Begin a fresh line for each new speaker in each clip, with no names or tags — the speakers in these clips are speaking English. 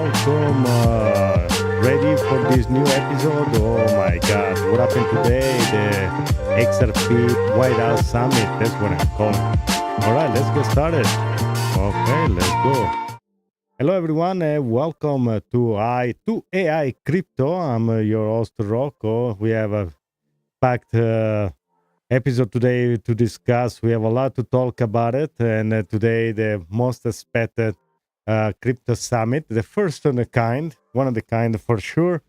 welcome. Ready for this new episode? Oh my God, what happened today? The XRP White House Summit, that's what I'm calling. All right, let's get started. Okay, let's go. Hello everyone, welcome to EyeToAICrypto. I'm your host Rocco. We have a packed episode today to discuss. We have a lot to talk about it, and today the most expected crypto summit, the first of the kind, one of the kind for sure,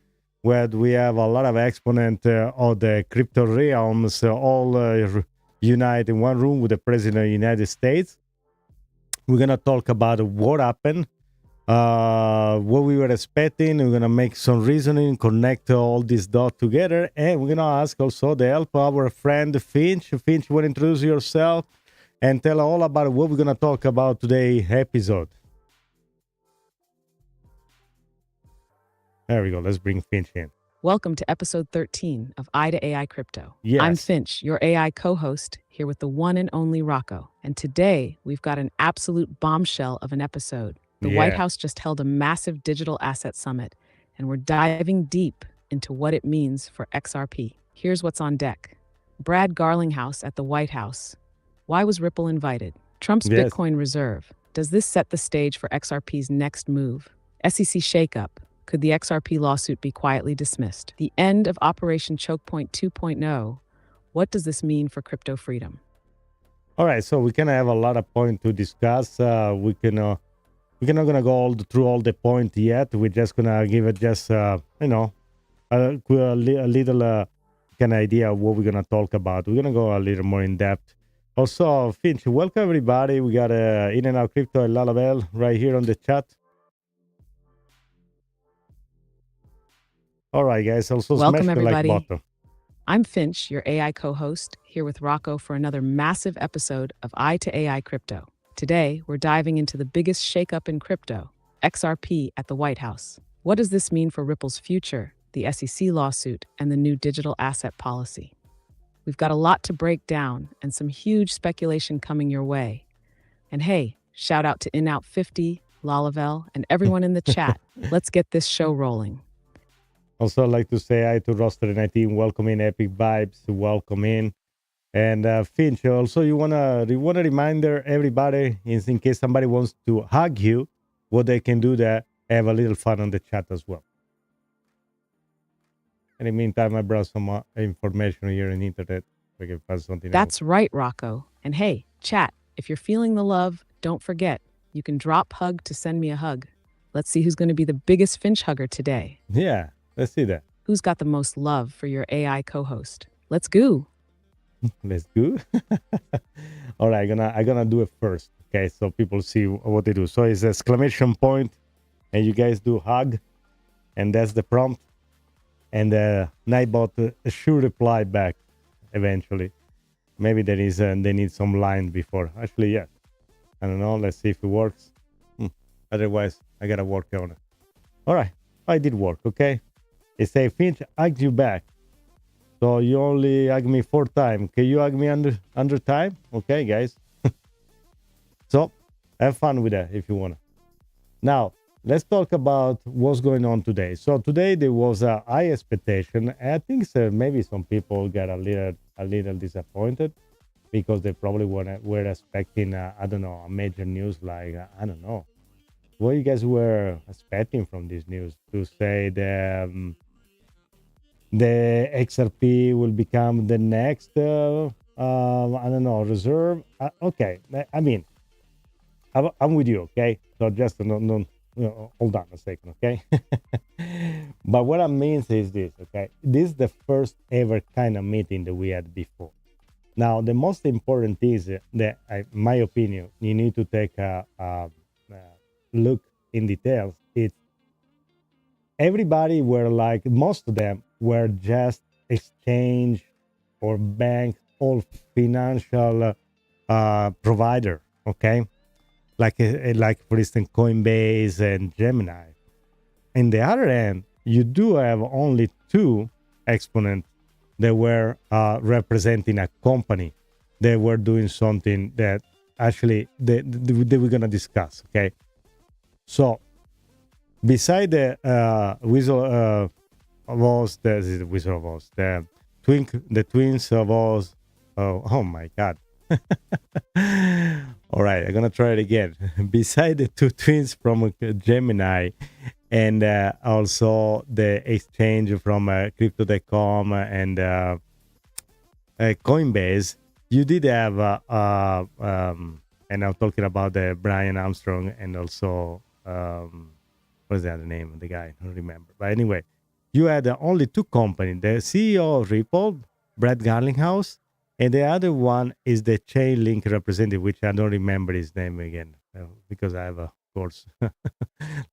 where we have a lot of exponents of the crypto realms all unite in one room with the President of the United States. We're going to talk about what happened, what we were expecting. We're going to make some reasoning, connect all these dots together, and we're going to ask also the help of our friend Finch. Finch, will introduce yourself and tell all about what we're going to talk about today episode. There we go. Let's bring Finch in.
Welcome to episode 13 of EyeToAICrypto.
Yes.
I'm Finch, your AI co-host, here with the one and only Rocco. And today, we've got an absolute bombshell of an episode. The White House just held a massive digital asset summit, and we're diving deep into what it means for XRP. Here's what's on deck. Brad Garlinghouse at the White House. Why was Ripple invited? Trump's Bitcoin reserve. Does this set the stage for XRP's next move? SEC shakeup. Could the XRP lawsuit be quietly dismissed? The end of Operation Chokepoint 2.0. What does this mean for crypto freedom?
All right, so we can have a lot of points to discuss. We're not gonna go through all the points yet. We're just gonna give it just a little kind of idea of what we're gonna talk about. We're gonna go a little more in depth. Also, Finch, welcome everybody. We got In and Out Crypto and Lalabel right here on the chat. All right, guys. Also,
welcome
smash
everybody.
The like button.
I'm Finch, your AI co-host, here with Rocco for another massive episode of EyeToAICrypto. Today, we're diving into the biggest shakeup in crypto, XRP at the White House. What does this mean for Ripple's future, the SEC lawsuit, and the new digital asset policy? We've got a lot to break down and some huge speculation coming your way. And hey, shout out to InOut50, Lalavel, and everyone in the chat. Let's get this show rolling.
Also, I'd like to say hi to Roster 19. Welcome in, Epic Vibes. Welcome in. And Finch, also, you wanna remind everybody, in case somebody wants to hug you, what they can do there, have a little fun on the chat as well. In the meantime, I brought some information here on the internet. We can find something
That's right, Rocco. And hey, chat, if you're feeling the love, don't forget, you can drop hug to send me a hug. Let's see who's going to be the biggest Finch hugger today.
Yeah, let's see that.
Who's got the most love for your AI co-host? Let's go.
Let's go. All right, I'm gonna do it first, okay? So people see what they do. So it's exclamation point, and you guys do hug, and that's the prompt. And Nightbot should reply back eventually. Maybe they need some line before. Actually, yeah. I don't know. Let's see if it works. Otherwise, I gotta work on it. All right, I did work. Okay. It say Finch hugged you back. So you only hug me 4 times. Can you hug me under time? Okay, guys. So have fun with that if you wanna. Now let's talk about what's going on today. So today there was a high expectation. I think maybe some people got a little disappointed because they probably were expecting a major news like I don't know what you guys were expecting from this news, to say the XRP will become the next reserve. Okay, I mean, I'm with you. Okay, so just no, hold on a second. Okay. But what I mean is this. Okay, this is the first ever kind of meeting that we had before. Now the most important is that, in my opinion, you need to take a look in details. It's everybody were like, most of them were just exchange or bank or financial provider, okay, like for instance Coinbase and Gemini. In the other end, you do have only 2 exponents that were representing a company. They were doing something that actually they were going to discuss. Okay, so Beside the Wizard of Oz, this is the Wizard of Oz, the twins of Oz. Oh my God. All right, I'm gonna try it again. Beside the two twins from Gemini, and also the exchange from crypto.com and Coinbase, you did have, and I'm talking about the Brian Armstrong and also, what's the other name of the guy? I don't remember. But anyway, you had only two companies, the CEO of Ripple, Brad Garlinghouse, and the other one is the chainlink representative, which I don't remember his name again because I have, of course,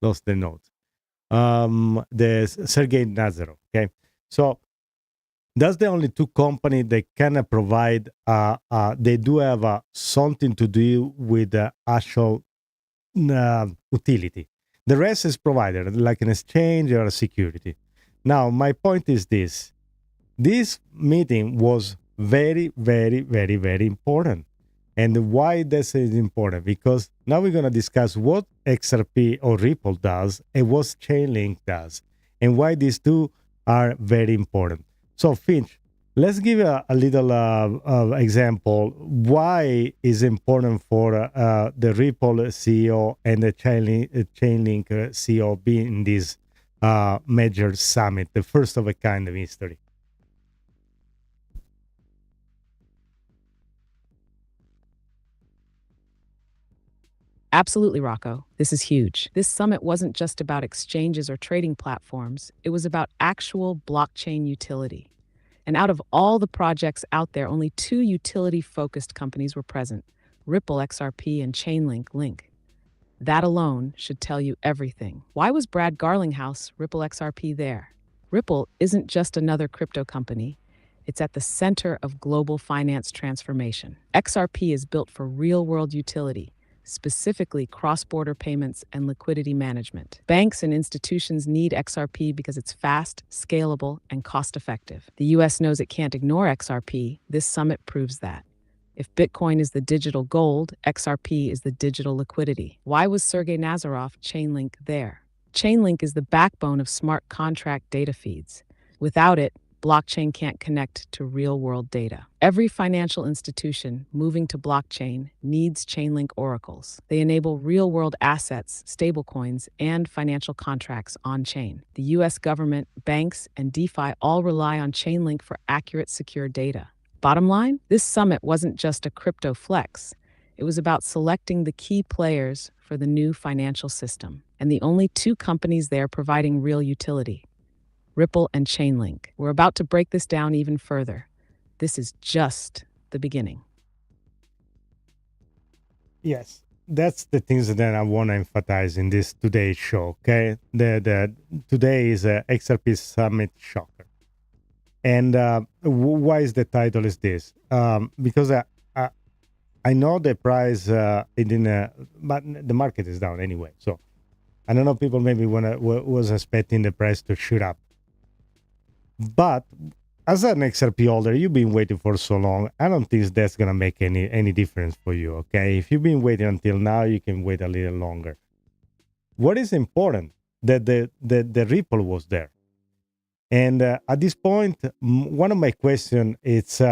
lost the notes. The Sergey Nazarov. Okay, so that's the only two companies that can provide. They do have something to do with the actual utility. The rest is provided like an exchange or a security. Now, my point is this: this meeting was very, very, very, very important. And why this is important? Because now we're going to discuss what XRP or Ripple does and what Chainlink does, and why these two are very important. So, Finch, let's give a little example. Why is important for the Ripple CEO and the Chainlink CEO being in this major summit, the first of a kind of history?
Absolutely, Rocco. This is huge. This summit wasn't just about exchanges or trading platforms, it was about actual blockchain utility. And out of all the projects out there, only two utility focused companies were present: Ripple XRP and Chainlink Link. That alone should tell you everything. Why was Brad Garlinghouse, Ripple XRP, there? Ripple isn't just another crypto company. It's at the center of global finance transformation. XRP is built for real-world utility, specifically cross-border payments and liquidity management. Banks and institutions need XRP because it's fast, scalable, and cost-effective. The US knows it can't ignore XRP. This summit proves that. If Bitcoin is the digital gold, XRP is the digital liquidity. Why was Sergey Nazarov, Chainlink, there? Chainlink is the backbone of smart contract data feeds. Without it, blockchain can't connect to real-world data. Every financial institution moving to blockchain needs Chainlink oracles. They enable real-world assets, stablecoins, and financial contracts on-chain. The US government, banks, and DeFi all rely on Chainlink for accurate, secure data. Bottom line, this summit wasn't just a crypto flex. It was about selecting the key players for the new financial system, and the only two companies there providing real utility: Ripple and Chainlink. We're about to break this down even further. This is just the beginning.
Yes, that's the things that I want to emphasize in this today's show. Okay, the today is XRP Summit Shocker, and why is the title is this? Because I know the price it didn't, but the market is down anyway. So I don't know. People maybe was expecting the price to shoot up, but as an XRP holder, you've been waiting for so long. I don't think that's gonna make any difference for you. Okay, if you've been waiting until now, you can wait a little longer. What is important that the Ripple was there, and at this point, one of my question it's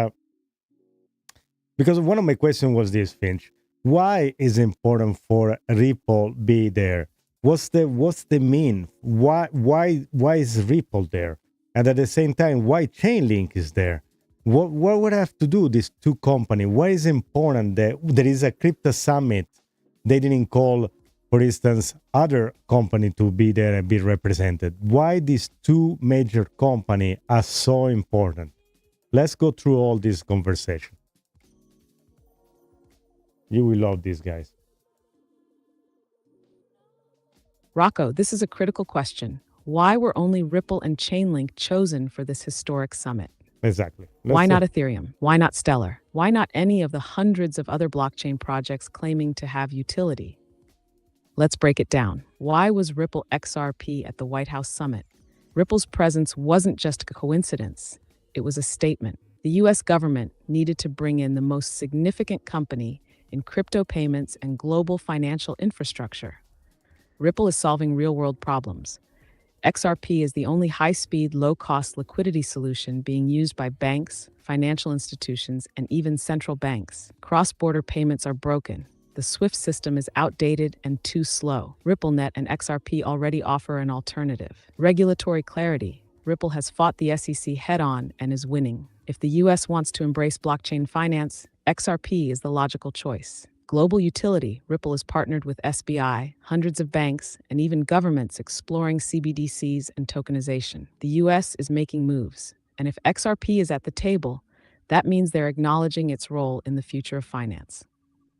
because one of my question was this, Finch: why is it important for Ripple be there? What's the mean? Why is Ripple there? And at the same time, why Chainlink is there? What would I have to do these two companies? Why is it important that there is a crypto summit? They didn't call, for instance, other company to be there and be represented. Why these two major companies are so important? Let's go through all this conversation. You will love these guys.
Rocco, this is a critical question. Why were only Ripple and Chainlink chosen for this historic summit?
Exactly.
Why not Ethereum? Why not Stellar? Why not any of the hundreds of other blockchain projects claiming to have utility? Let's break it down. Why was Ripple XRP at the White House summit? Ripple's presence wasn't just a coincidence. It was a statement. The US government needed to bring in the most significant company in crypto payments and global financial infrastructure. Ripple is solving real-world problems. XRP is the only high-speed, low-cost liquidity solution being used by banks, financial institutions, and even central banks. Cross-border payments are broken. The SWIFT system is outdated and too slow. RippleNet and XRP already offer an alternative. Regulatory clarity. Ripple has fought the SEC head-on and is winning. If the US wants to embrace blockchain finance, XRP is the logical choice. Global utility. Ripple is partnered with SBI, hundreds of banks, and even governments exploring CBDCs and tokenization. The US is making moves, and if XRP is at the table, that means they're acknowledging its role in the future of finance.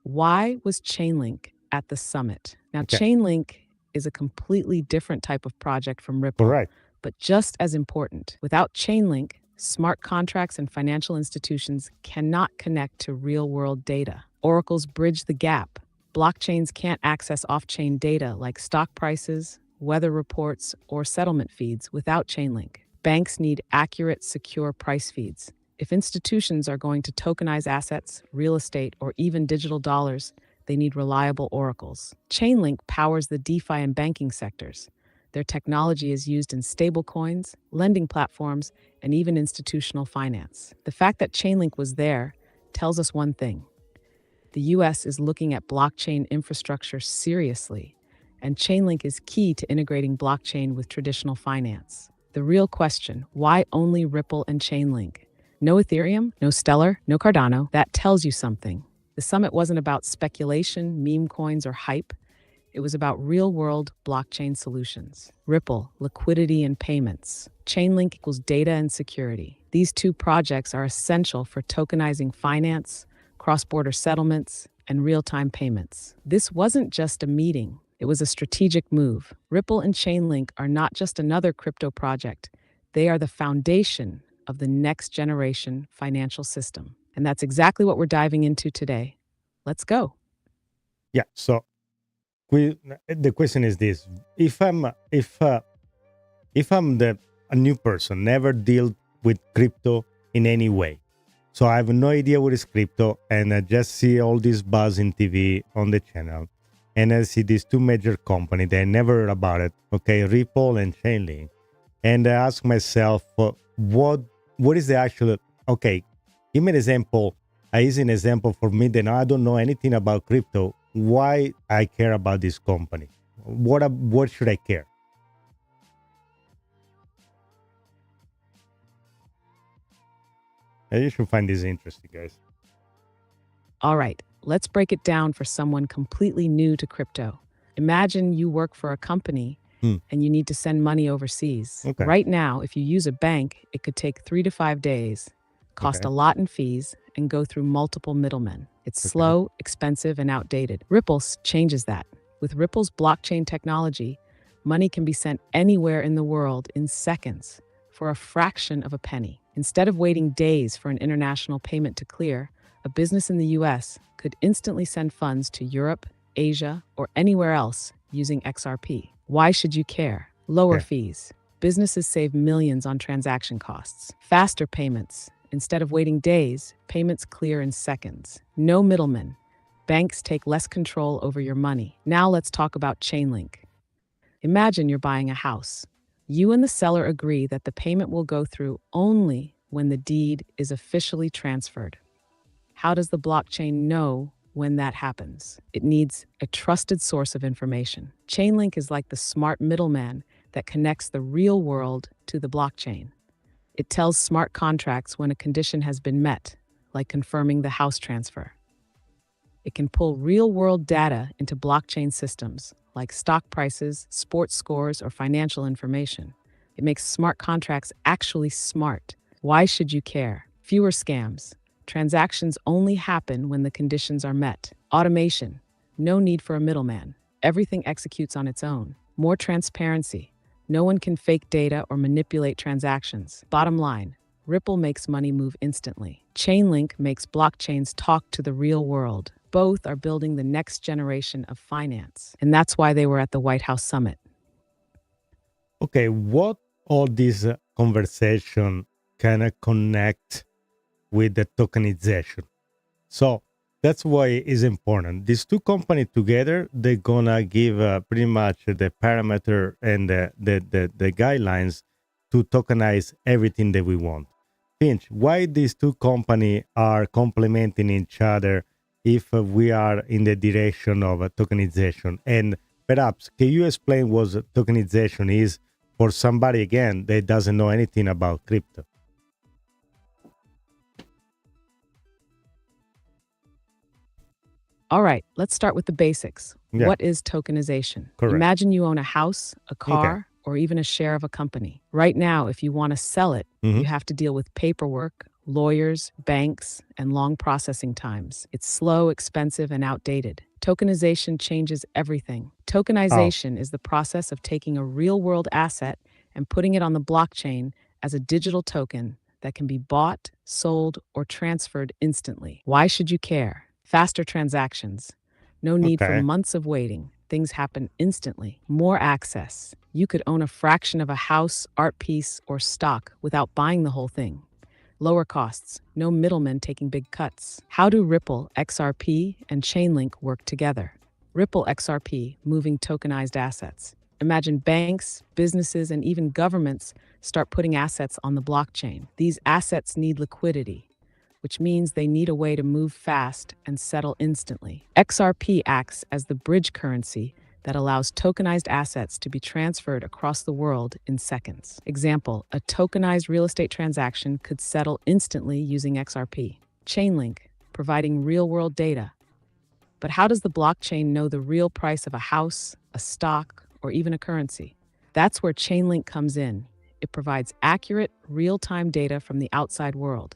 Why was Chainlink at the summit? Now, Chainlink is a completely different type of project from Ripple,
Correct.
but just as important. Without Chainlink, smart contracts and financial institutions cannot connect to real-world data. Oracles bridge the gap. Blockchains can't access off-chain data like stock prices, weather reports, or settlement feeds without Chainlink. Banks need accurate, secure price feeds. If institutions are going to tokenize assets, real estate, or even digital dollars, they need reliable oracles. Chainlink powers the DeFi and banking sectors. Their technology is used in stablecoins, lending platforms, and even institutional finance. The fact that Chainlink was there tells us one thing. The US is looking at blockchain infrastructure seriously, and Chainlink is key to integrating blockchain with traditional finance. The real question, why only Ripple and Chainlink? No Ethereum, no Stellar, no Cardano. That tells you something. The summit wasn't about speculation, meme coins, or hype. It was about real-world blockchain solutions. Ripple, liquidity and payments. Chainlink equals data and security. These two projects are essential for tokenizing finance, cross-border settlements, and real-time payments. This wasn't just a meeting. It was a strategic move. Ripple and Chainlink are not just another crypto project. They are the foundation of the next-generation financial system. And that's exactly what we're diving into today. Let's go.
Yeah, so the question is this: if I'm a new person, never deal with crypto in any way, so I have no idea what is crypto, and I just see all this buzz in TV on the channel, and I see these two major companies that I never heard about it, okay, Ripple and Chainlink, and I ask myself, what is the actual? Okay, give me an example. I use an example for me that I don't know anything about crypto. Why I care about this company? What should I care? You should find this interesting, guys.
All right, let's break it down for someone completely new to crypto. Imagine you work for a company and you need to send money overseas.
Okay.
Right now, if you use a bank, it could take 3 to 5 days, cost a lot in fees, and go through multiple middlemen. It's slow, expensive, and outdated. Ripple changes that. With Ripple's blockchain technology, money can be sent anywhere in the world in seconds for a fraction of a penny. Instead of waiting days for an international payment to clear, a business in the US could instantly send funds to Europe, Asia, or anywhere else using XRP. Why should you care? Lower fees. Businesses save millions on transaction costs. Faster payments. Instead of waiting days, payments clear in seconds. No middlemen. Banks take less control over your money. Now let's talk about Chainlink. Imagine you're buying a house. You and the seller agree that the payment will go through only when the deed is officially transferred. How does the blockchain know when that happens? It needs a trusted source of information. Chainlink is like the smart middleman that connects the real world to the blockchain. It tells smart contracts when a condition has been met, like confirming the house transfer. It can pull real-world data into blockchain systems, like stock prices, sports scores, or financial information. It makes smart contracts actually smart. Why should you care? Fewer scams. Transactions only happen when the conditions are met. Automation. No need for a middleman. Everything executes on its own. More transparency. No one can fake data or manipulate transactions. Bottom line, Ripple makes money move instantly. Chainlink makes blockchains talk to the real world. Both are building the next generation of finance. And that's why they were at the White House summit.
Okay, what all this conversation kind of connect with the tokenization? So That's why it's important. These two companies together, they're gonna give pretty much the parameter and the guidelines to tokenize everything that we want. Finch, why these two companies are complementing each other if we are in the direction of tokenization? And perhaps, can you explain what tokenization is for somebody, again, that doesn't know anything about crypto?
All right, let's start with the basics.
Yeah.
What is tokenization?
Correct.
Imagine you own a house, a car,
Okay.
or even a share of a company. Right now, if you want to sell it,
Mhm.
you have to deal with paperwork, lawyers, banks, and long processing times. It's slow, expensive, and outdated. Tokenization changes everything. Tokenization is the process of taking a real-world asset and putting it on the blockchain as a digital token that can be bought, sold, or transferred instantly. Why should you care? Faster transactions. No need for
Okay.
months of waiting. Things happen instantly. More access. You could own a fraction of a house, art piece, or stock without buying the whole thing. Lower costs. No middlemen taking big cuts. How do Ripple, XRP, and Chainlink work together? Ripple XRP, moving tokenized assets. Imagine banks, businesses, and even governments start putting assets on the blockchain. These assets need liquidity, which means they need a way to move fast and settle instantly. XRP acts as the bridge currency that allows tokenized assets to be transferred across the world in seconds. Example, a tokenized real estate transaction could settle instantly using XRP. Chainlink, providing real-world data. But how does the blockchain know the real price of a house, a stock, or even a currency? That's where Chainlink comes in. It provides accurate, real-time data from the outside world.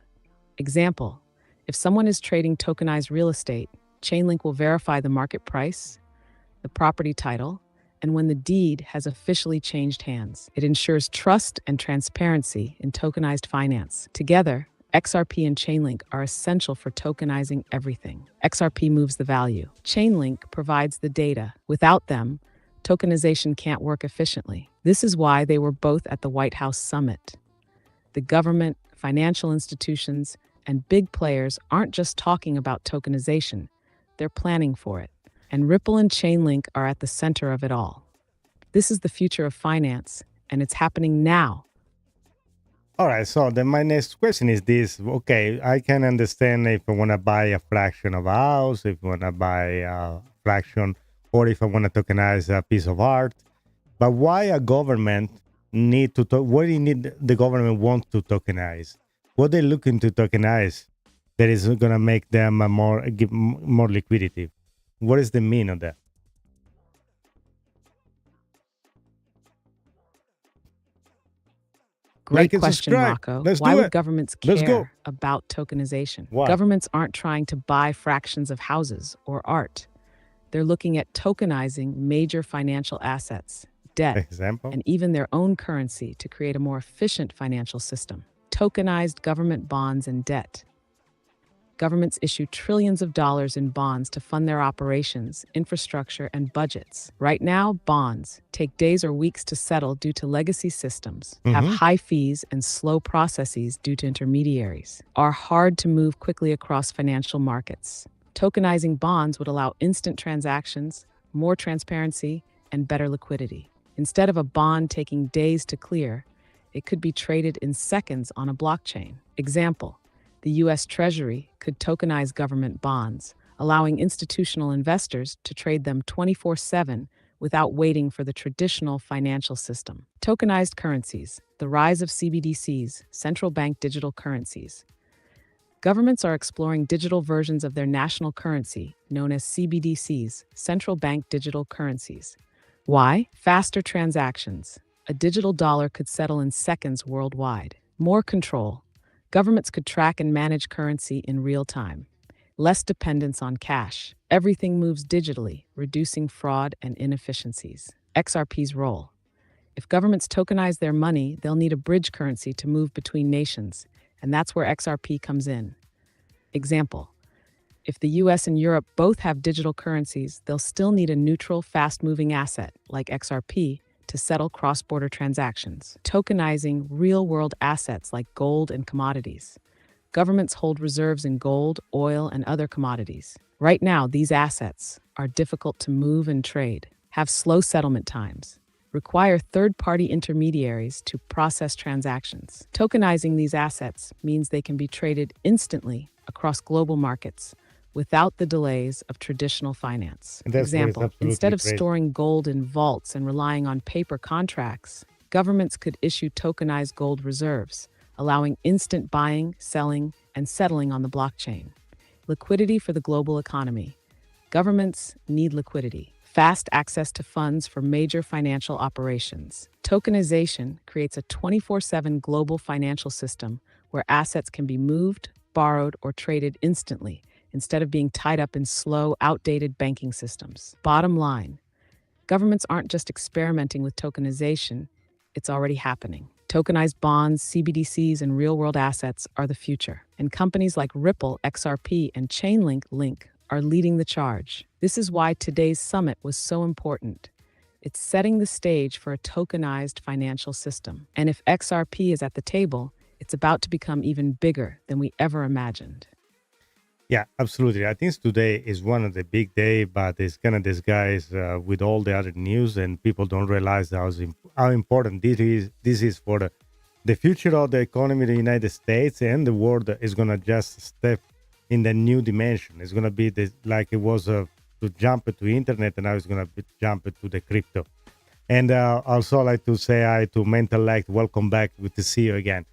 Example, if someone is trading tokenized real estate, Chainlink will verify the market price, the property title, and when the deed has officially changed hands. It ensures trust and transparency in tokenized finance. Together, XRP and Chainlink are essential for tokenizing everything. XRP moves the value. Chainlink provides the data. Without them, tokenization can't work efficiently. This is why they were both at the White House summit. The government, financial institutions, and big players aren't just talking about tokenization, they're planning for it. And Ripple and Chainlink are at the center of it all. This is the future of finance, and it's happening now.
All right, so then my next question is this. Okay, I can understand if I want to buy a fraction of a house, if I want to buy a fraction, or if I want to tokenize a piece of art. But why a government need to what do you need the government want to tokenize? What they're looking to tokenize that is going to make them give more liquidity? What is the mean of that?
Great
Like and
question,
subscribe.
Rocco.
Let's
Why
do
would
it.
governments
Let's go.
care about tokenization?
Why?
Governments aren't trying to buy fractions of houses or art. They're looking at tokenizing major financial assets, debt,
Example.
and even their own currency to create a more efficient financial system. Tokenized government bonds and debt. Governments issue trillions of dollars in bonds to fund their operations, infrastructure, and budgets. Right now, bonds take days or weeks to settle due to legacy systems, have high fees and slow processes due to intermediaries, are hard to move quickly across financial markets. Tokenizing bonds would allow instant transactions, more transparency, and better liquidity. Instead of a bond taking days to clear, it could be traded in seconds on a blockchain. Example, the U.S. Treasury could tokenize government bonds, allowing institutional investors to trade them 24/7 without waiting for the traditional financial system. Tokenized currencies, the rise of CBDCs, central bank digital currencies. Governments are exploring digital versions of their national currency, known as CBDCs, central bank digital currencies. Why? Faster transactions. A digital dollar could settle in seconds worldwide. More control. Governments could track and manage currency in real time. Less dependence on cash. Everything moves digitally, reducing fraud and inefficiencies. XRP's role. If governments tokenize their money, they'll need a bridge currency to move between nations, and that's where XRP comes in. Example, if the US and Europe both have digital currencies, they'll still need a neutral, fast-moving asset, like XRP, to settle cross-border transactions. Tokenizing real-world assets like gold and commodities. Governments hold reserves in gold, oil, and other commodities. Right now, these assets are difficult to move and trade, have slow settlement times, require third-party intermediaries to process transactions. Tokenizing these assets means they can be traded instantly across global markets without the delays of traditional finance.
And that's what is
Example,
absolutely
instead of
crazy.
storing gold in vaults and relying on paper contracts, governments could issue tokenized gold reserves, allowing instant buying, selling, and settling on the blockchain. Liquidity for the global economy. Governments need liquidity, fast access to funds for major financial operations. Tokenization creates a 24/7 global financial system where assets can be moved, borrowed, or traded instantly instead of being tied up in slow, outdated banking systems. Bottom line, governments aren't just experimenting with tokenization, it's already happening. Tokenized bonds, CBDCs, and real-world assets are the future. And companies like Ripple, XRP, and chainlink are leading the charge. This is why today's summit was so important. It's setting the stage for a tokenized financial system. And if XRP is at the table, it's about to become even bigger than we ever imagined.
Yeah, absolutely. I think today is one of the big day, but it's kind of disguised with all the other news, and people don't realize how important this is for the future of the economy of the United States, and the world is gonna just step in the new dimension. It's gonna be like it was to jump to internet, and now it's gonna jump to the crypto. And also, I'd like to say hi to Mentalect. Welcome back. Good to see you again.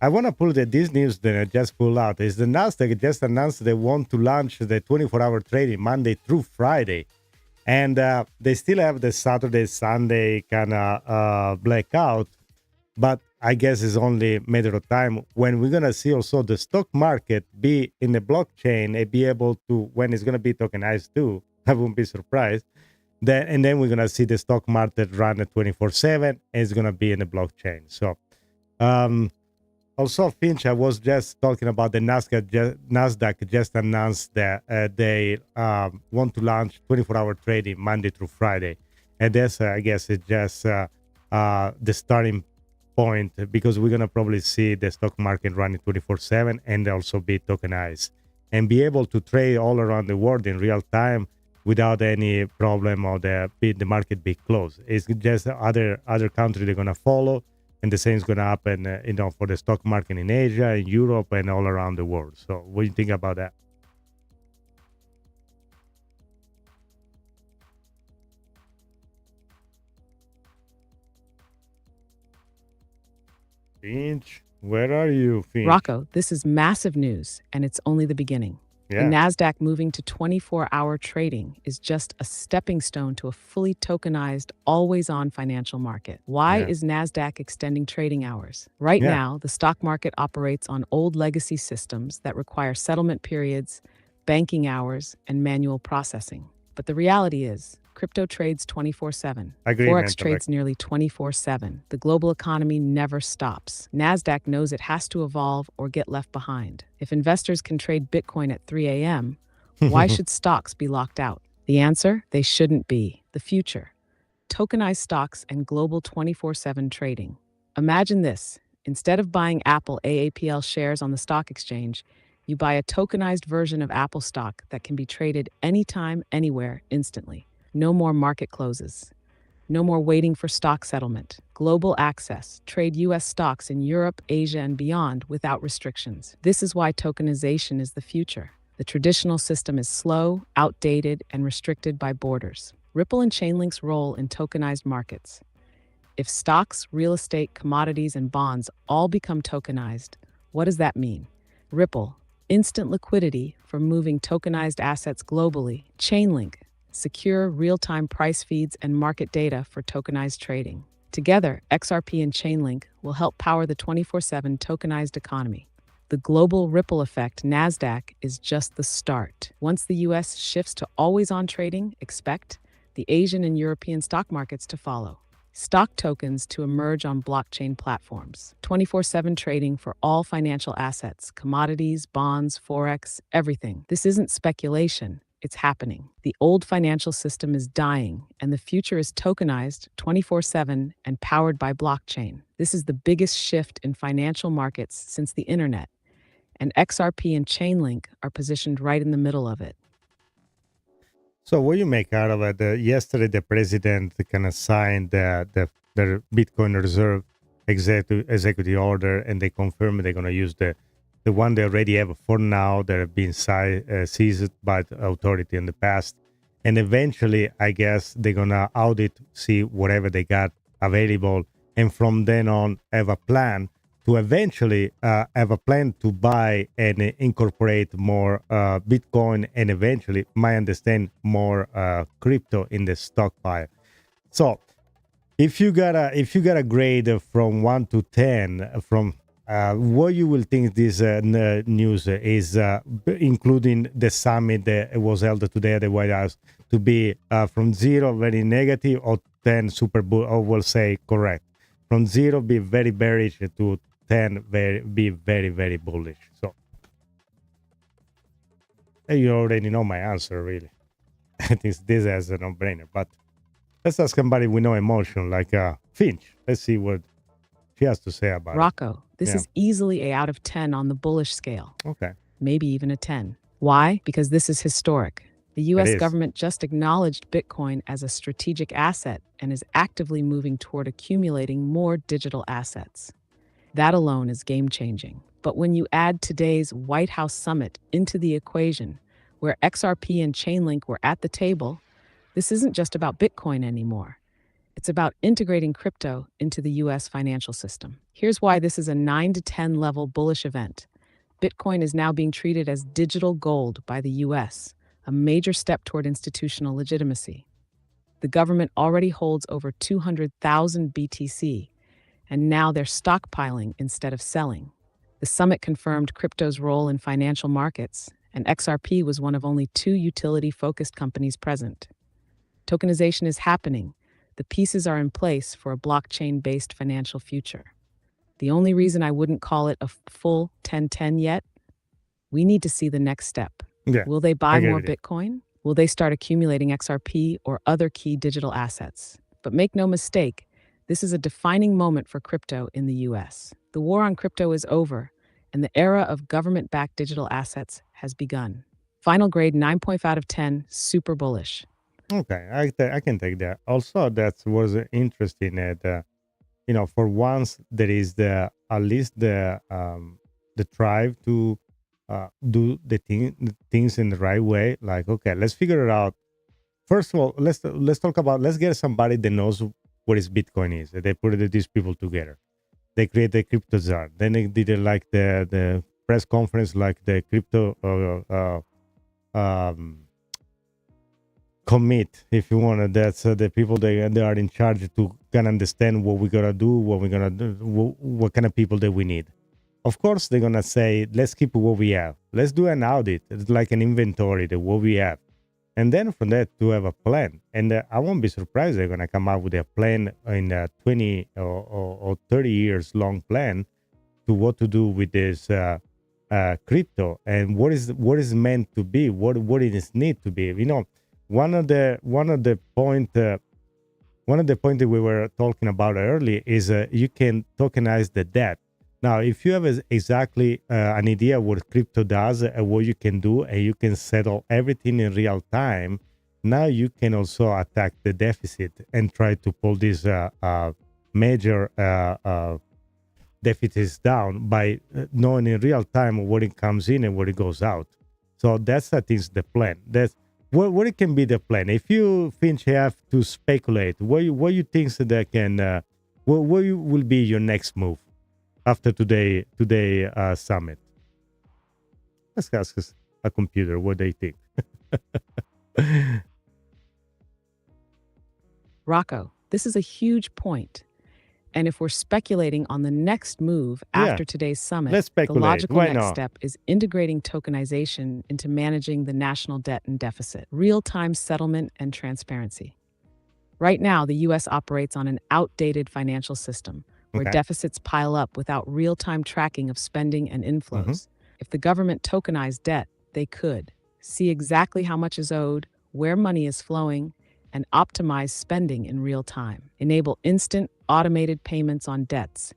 I want to pull this news that I just pulled out. Is the Nasdaq just announced they want to launch the 24-hour trading Monday through Friday. And they still have the Saturday, Sunday kind of blackout. But I guess it's only a matter of time when we're going to see also the stock market be in the blockchain and be able to, when it's going to be tokenized too, I wouldn't be surprised. And then we're going to see the stock market run at 24/7, and it's going to be in the blockchain. So, also, Finch, I was just talking about the Nasdaq just announced that they want to launch 24-hour trading Monday through Friday. And that's, I guess, it's just the starting point, because we're going to probably see the stock market running 24/7 and also be tokenized and be able to trade all around the world in real time without any problem or the market be closed. It's just other countries they're going to follow. And the same is going to happen, for the stock market in Asia, in Europe, and all around the world. So, what do you think about that? Finch, where are you, Finch?
Rocco, this is massive news, and it's only the beginning.
Yeah.
The Nasdaq moving to 24-hour trading is just a stepping stone to a fully tokenized, always-on financial market. Why is Nasdaq extending trading hours? Right now, the stock market operates on old legacy systems that require settlement periods, banking hours, and manual processing. But the reality is, crypto trades 24/7. Forex trades nearly 24/7. The global economy never stops. Nasdaq knows it has to evolve or get left behind. If investors can trade Bitcoin at 3 a.m., why should stocks be locked out? The answer? They shouldn't be. The future. Tokenized stocks and global 24/7 trading. Imagine this. Instead of buying Apple AAPL shares on the stock exchange, you buy a tokenized version of Apple stock that can be traded anytime, anywhere, instantly. No more market closes. No more waiting for stock settlement. Global access. Trade U.S. stocks in Europe, Asia, and beyond without restrictions. This is why tokenization is the future. The traditional system is slow, outdated, and restricted by borders. Ripple and Chainlink's role in tokenized markets. If stocks, real estate, commodities, and bonds all become tokenized, what does that mean? Ripple, instant liquidity for moving tokenized assets globally. Chainlink, secure real-time price feeds and market data for tokenized trading. Together, XRP and Chainlink will help power the 24/7 tokenized economy. The global ripple effect Nasdaq is just the start. Once the US shifts to always-on trading, expect the Asian and European stock markets to follow. Stock tokens to emerge on blockchain platforms. 24/7 trading for all financial assets, commodities, bonds, forex, everything. This isn't speculation. It's happening. The old financial system is dying, and the future is tokenized 24/7 and powered by blockchain. This is the biggest shift in financial markets since the internet. and XRP and Chainlink are positioned right in the middle of it.
So what you make out of it? Yesterday, the president kind of signed the Bitcoin Reserve executive order, and they confirmed they're going to use the one they already have for now that have been seized by the authority in the past. And eventually, I guess they're going to audit, see whatever they got available, and from then on have a plan to eventually have a plan to buy and incorporate more Bitcoin, and eventually, my understand, more crypto in the stockpile. So, if you got a grade from 1 to 10, from what you will think this news is, including the summit that was held today at the White House, to be from 0 very negative, or 10 super bull, or we'll say correct. From 0 be very bearish to 10 be very, very bullish. So you already know my answer, really. I think this is a no-brainer. But let's ask somebody with no emotion, like Finch. Let's see what she has to say about
Rocco, this is easily a out of 10 on the bullish scale.
Okay.
Maybe even a 10. Why? Because this is historic. The U.S. government just acknowledged Bitcoin as a strategic asset and is actively moving toward accumulating more digital assets. That alone is game-changing. But when you add today's White House summit into the equation, where XRP and Chainlink were at the table, this isn't just about Bitcoin anymore. It's about integrating crypto into the U.S. financial system. Here's why this is a 9 to 10 level bullish event. Bitcoin is now being treated as digital gold by the U.S., a major step toward institutional legitimacy. The government already holds over 200,000 BTC, and now they're stockpiling instead of selling. The summit confirmed crypto's role in financial markets, and XRP was one of only 2 utility-focused companies present. Tokenization is happening. The pieces are in place for a blockchain-based financial future. The only reason I wouldn't call it a full 10-10 yet, we need to see the next step.
Yeah,
Will they buy more Bitcoin? Will they start accumulating XRP or other key digital assets? But make no mistake, this is a defining moment for crypto in the US. The war on crypto is over, and the era of government-backed digital assets has begun. Final grade 9.5 out of 10, super bullish.
Okay, I can take that. Also, that was interesting that for once there is at least the drive to do the things in the right way. Like, okay, let's figure it out. First of all, let's talk about, let's get somebody that knows what is Bitcoin is. They put these people together. They create the crypto czar. Then they did like the press conference, like the crypto commit, if you want. That's the people they are in charge to kind of understand what we're gonna do, what kind of people that we need. Of course, they're gonna say, let's keep what we have. Let's do an audit. It's like an inventory of what we have, and then from that to have a plan. And I won't be surprised they're gonna come up with a plan in a 20 or 30 years long plan to what to do with this crypto, and what is meant to be, what it is need to be. One of the point that we were talking about earlier is you can tokenize the debt. Now, if you have exactly an idea what crypto does and what you can do, and you can settle everything in real time, now you can also attack the deficit and try to pull these major deficits down by knowing in real time what it comes in and what it goes out. So that's, I think, the plan. That's what it can be, the plan. If you, Finch, have to speculate, what you think that can, what will be your next move after today summit? Let's ask a computer what they think.
Rocco, this is a huge point. And if we're speculating on the next move after today's summit, the logical next step is integrating tokenization into managing the national debt and deficit, real-time settlement and transparency. Right now, the U.S. operates on an outdated financial system where deficits pile up without real-time tracking of spending and inflows. If the government tokenized debt, they could see exactly how much is owed, where money is flowing, and optimize spending in real time. Enable instant, automated payments on debts.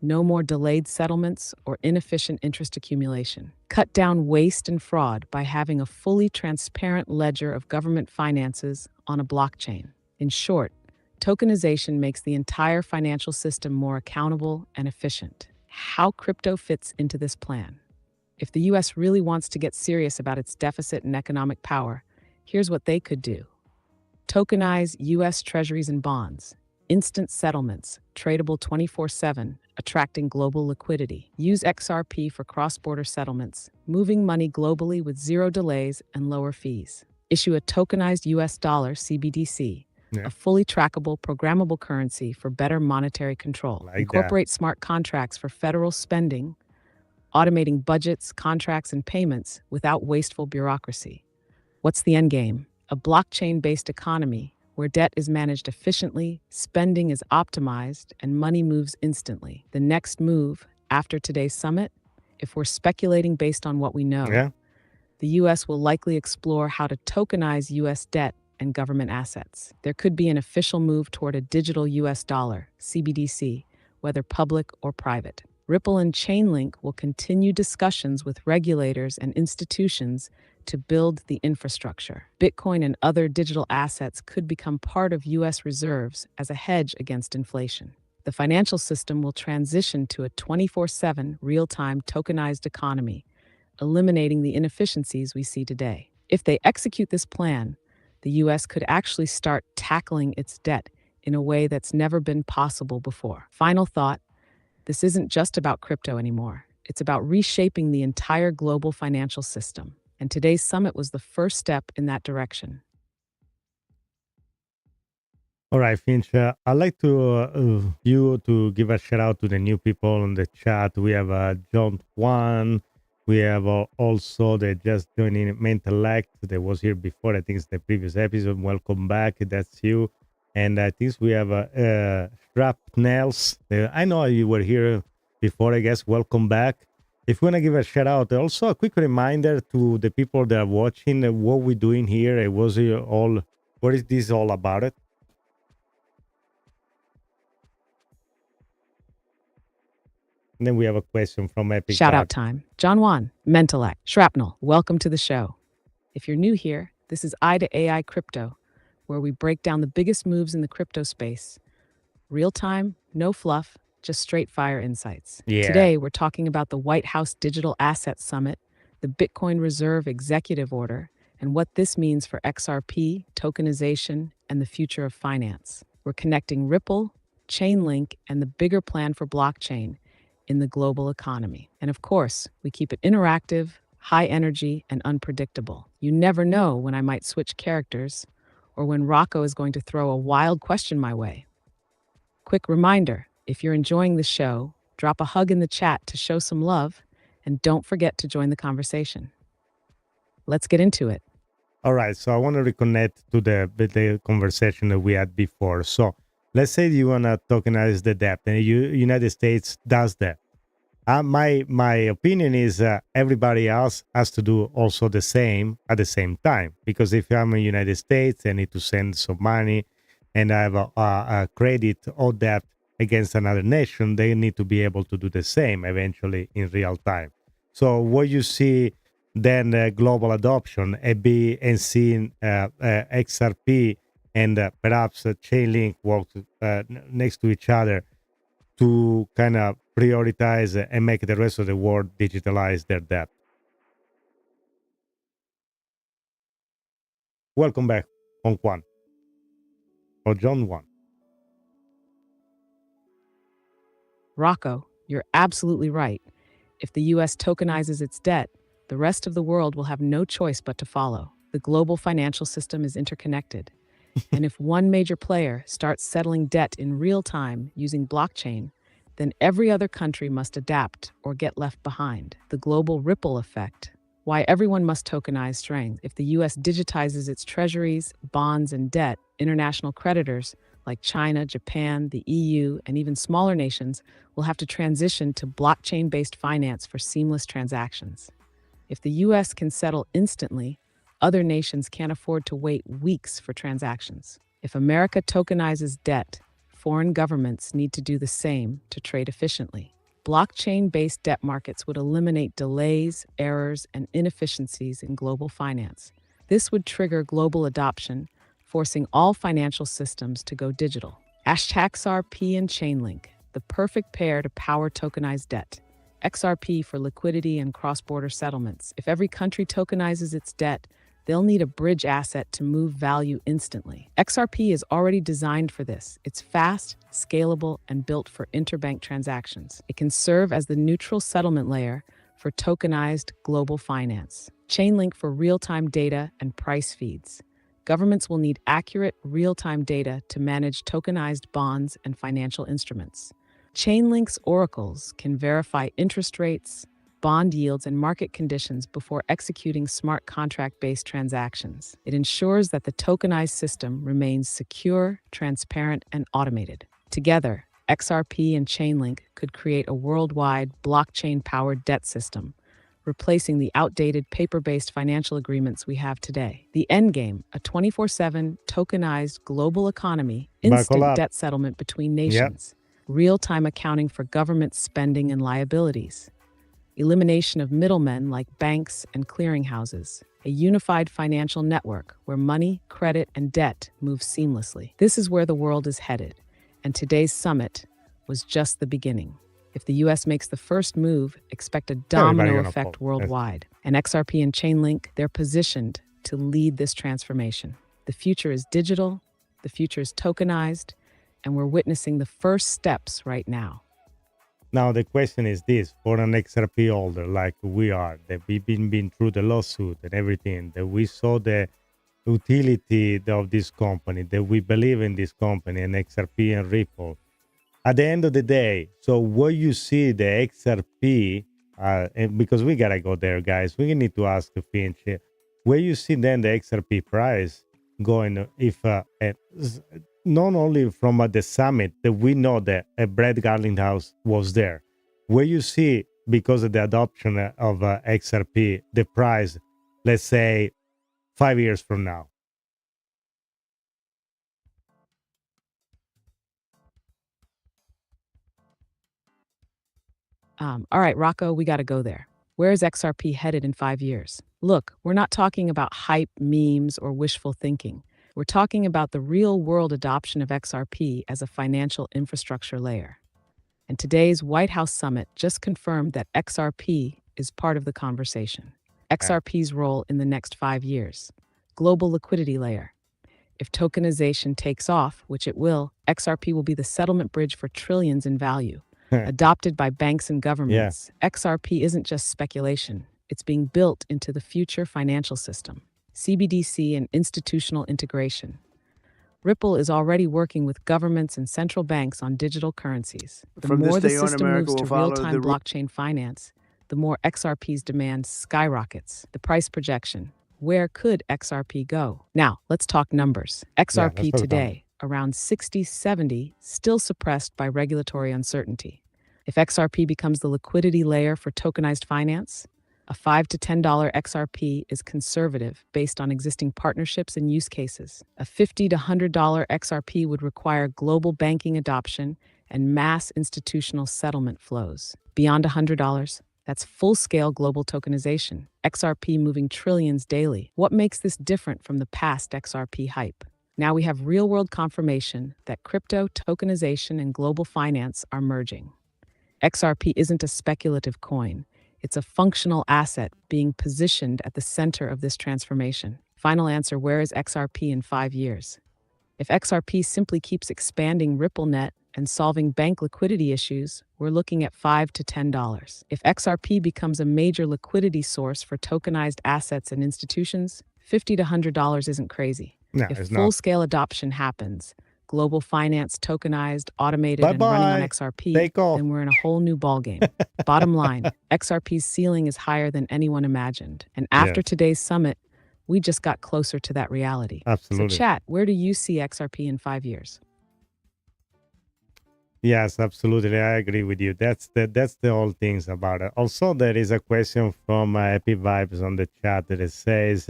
No more delayed settlements or inefficient interest accumulation. Cut down waste and fraud by having a fully transparent ledger of government finances on a blockchain. In short, tokenization makes the entire financial system more accountable and efficient. How crypto fits into this plan. If the US really wants to get serious about its deficit and economic power, here's what they could do. Tokenize US treasuries and bonds. Instant settlements, tradable 24/7, attracting global liquidity. Use XRP for cross-border settlements, moving money globally with zero delays and lower fees. Issue a tokenized US dollar CBDC, a fully trackable, programmable currency for better monetary control. Incorporate smart contracts for federal spending, automating budgets, contracts, and payments without wasteful bureaucracy. What's the end game? A blockchain-based economy where debt is managed efficiently, spending is optimized, and money moves instantly. The next move after today's summit, if we're speculating based on what we know, the US will likely explore how to tokenize US debt and government assets. There could be an official move toward a digital US dollar, CBDC, whether public or private. Ripple and Chainlink will continue discussions with regulators and institutions to build the infrastructure. Bitcoin and other digital assets could become part of US reserves as a hedge against inflation. The financial system will transition to a 24/7 real-time tokenized economy, eliminating the inefficiencies we see today. If they execute this plan, the US could actually start tackling its debt in a way that's never been possible before. Final thought, this isn't just about crypto anymore. It's about reshaping the entire global financial system. And today's summit was the first step in that direction.
All right, Finch. I'd like you to give a shout out to the new people in the chat. We have John Juan. We have also the just joining Mentellect that was here before. I think it's the previous episode. Welcome back. That's you. And I think we have Shrapnels. I know you were here before, I guess. Welcome back. If you want to give a shout out, also a quick reminder to the people that are watching what we're doing here. It was all, what is this all about it? And then we have a question from Epic.
Shout out time. John Juan, Mentellect, Shrapnel, welcome to the show. If you're new here, this is EyeToAICrypto, where we break down the biggest moves in the crypto space. Real time, no fluff, just straight fire insights. Today, we're talking about the White House Digital Asset Summit, the Bitcoin Reserve Executive Order, and what this means for XRP, tokenization, and the future of finance. We're connecting Ripple, Chainlink, and the bigger plan for blockchain in the global economy. And of course, we keep it interactive, high energy, and unpredictable. You never know when I might switch characters or when Rocco is going to throw a wild question my way. Quick reminder, if you're enjoying the show, drop a hug in the chat to show some love, and don't forget to join the conversation. Let's get into it.
All right, so I want to reconnect to the conversation that we had before. So let's say you want to tokenize the debt, and United States does that. My opinion is everybody else has to do also the same at the same time. Because if I'm in the United States, I need to send some money, and I have a credit or debt against another nation, they need to be able to do the same eventually in real time. So what you see then global adoption, AB and seeing XRP and perhaps Chainlink work next to each other to kind of prioritize and make the rest of the world digitalize their debt. Welcome back, Hong Juan. Or John Juan.
Rocco, you're absolutely right. If the US tokenizes its debt, the rest of the world will have no choice but to follow. The global financial system is interconnected. And if one major player starts settling debt in real time using blockchain, then every other country must adapt or get left behind. The global ripple effect, why everyone must tokenize strength. If the US digitizes its treasuries, bonds, and debt, international creditors like China, Japan, the EU, and even smaller nations will have to transition to blockchain-based finance for seamless transactions. If the US can settle instantly, other nations can't afford to wait weeks for transactions. If America tokenizes debt, foreign governments need to do the same to trade efficiently. Blockchain-based debt markets would eliminate delays, errors, and inefficiencies in global finance. This would trigger global adoption, forcing all financial systems to go digital. XRP and chainlink, the perfect pair to power tokenized debt. XRP for liquidity and cross-border settlements. If every country tokenizes its debt, they'll need a bridge asset to move value instantly. XRP is already designed for this. It's fast, scalable, and built for interbank transactions. It can serve as the neutral settlement layer for tokenized global finance. Chainlink for real-time data and price feeds. Governments will need accurate, real-time data to manage tokenized bonds and financial instruments. Chainlink's oracles can verify interest rates, bond yields, and market conditions before executing smart contract-based transactions. It ensures that the tokenized system remains secure, transparent, and automated. Together, XRP and Chainlink could create a worldwide blockchain-powered debt system, replacing the outdated paper-based financial agreements we have today. The endgame, a 24/7 tokenized global economy, instant debt settlement between nations, real-time accounting for government spending and liabilities, elimination of middlemen like banks and clearinghouses, a unified financial network where money, credit, and debt move seamlessly. This is where the world is headed, and today's summit was just the beginning. If the US makes the first move, expect a domino effect worldwide. And XRP and Chainlink, they're positioned to lead this transformation. The future is digital, the future is tokenized, and we're witnessing the first steps right now.
Now, the question is this, for an XRP holder like we are, that we've been through the lawsuit and everything, that we saw the utility of this company, that we believe in this company and XRP and Ripple. At the end of the day, so where you see the XRP, and because we gotta go there, guys, we need to ask Finch, where you see then the XRP price going, if not only from the summit that we know that Brad Garlinghouse was there, where you see, because of the adoption of XRP, the price, let's say 5 years from now.
All right, Rocco, we got to go there. Where is XRP headed in 5 years? Look, we're not talking about hype, memes, or wishful thinking. We're talking about the real-world adoption of XRP as a financial infrastructure layer. And today's White House summit just confirmed that XRP is part of the conversation. XRP's role in the next 5 years. Global liquidity layer. If tokenization takes off, which it will, XRP will be the settlement bridge for trillions in value. Adopted by banks and governments, XRP isn't just speculation. It's being built into the future financial system. CBDC and institutional integration. Ripple is already working with governments and central banks on digital currencies. The more the system moves to real-time blockchain finance, the more XRP's demand skyrockets. The price projection. Where could XRP go? Now, let's talk numbers. XRP today, around 60-70, still suppressed by regulatory uncertainty. If XRP becomes the liquidity layer for tokenized finance, a $5 to $10 XRP is conservative based on existing partnerships and use cases. A $50 to $100 XRP would require global banking adoption and mass institutional settlement flows. Beyond $100, that's full-scale global tokenization, XRP moving trillions daily. What makes this different from the past XRP hype? Now we have real-world confirmation that crypto, tokenization, and global finance are merging. XRP isn't a speculative coin. It's a functional asset being positioned at the center of this transformation. Final answer, where is XRP in 5 years? If XRP simply keeps expanding RippleNet and solving bank liquidity issues, we're looking at $5 to $10. If XRP becomes a major liquidity source for tokenized assets and institutions, $50 to $100 isn't crazy.
No,
if full-scale adoption happens, global finance tokenized, automated, and running on XRP, then we're in a whole new ballgame. Bottom line, XRP's ceiling is higher than anyone imagined. And after today's summit, we just got closer to that reality.
Absolutely.
So chat, where do you see XRP in 5 years?
Yes, absolutely. I agree with you. That's the whole things about it. Also, there is a question from Happy Vibes on the chat that it says,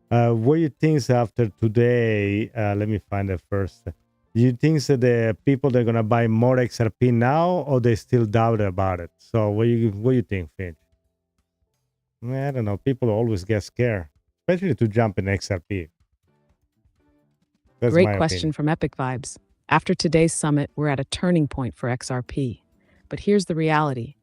what do you think after today? Let me find it first. You think that the people they're gonna buy more XRP now, or they still doubt about it? So what you think, Finch? I don't know. People always get scared, especially to jump in XRP. That's
Great
my
question
opinion.
from Epic Vibes. After today's summit, we're at a turning point for XRP. But here's the reality: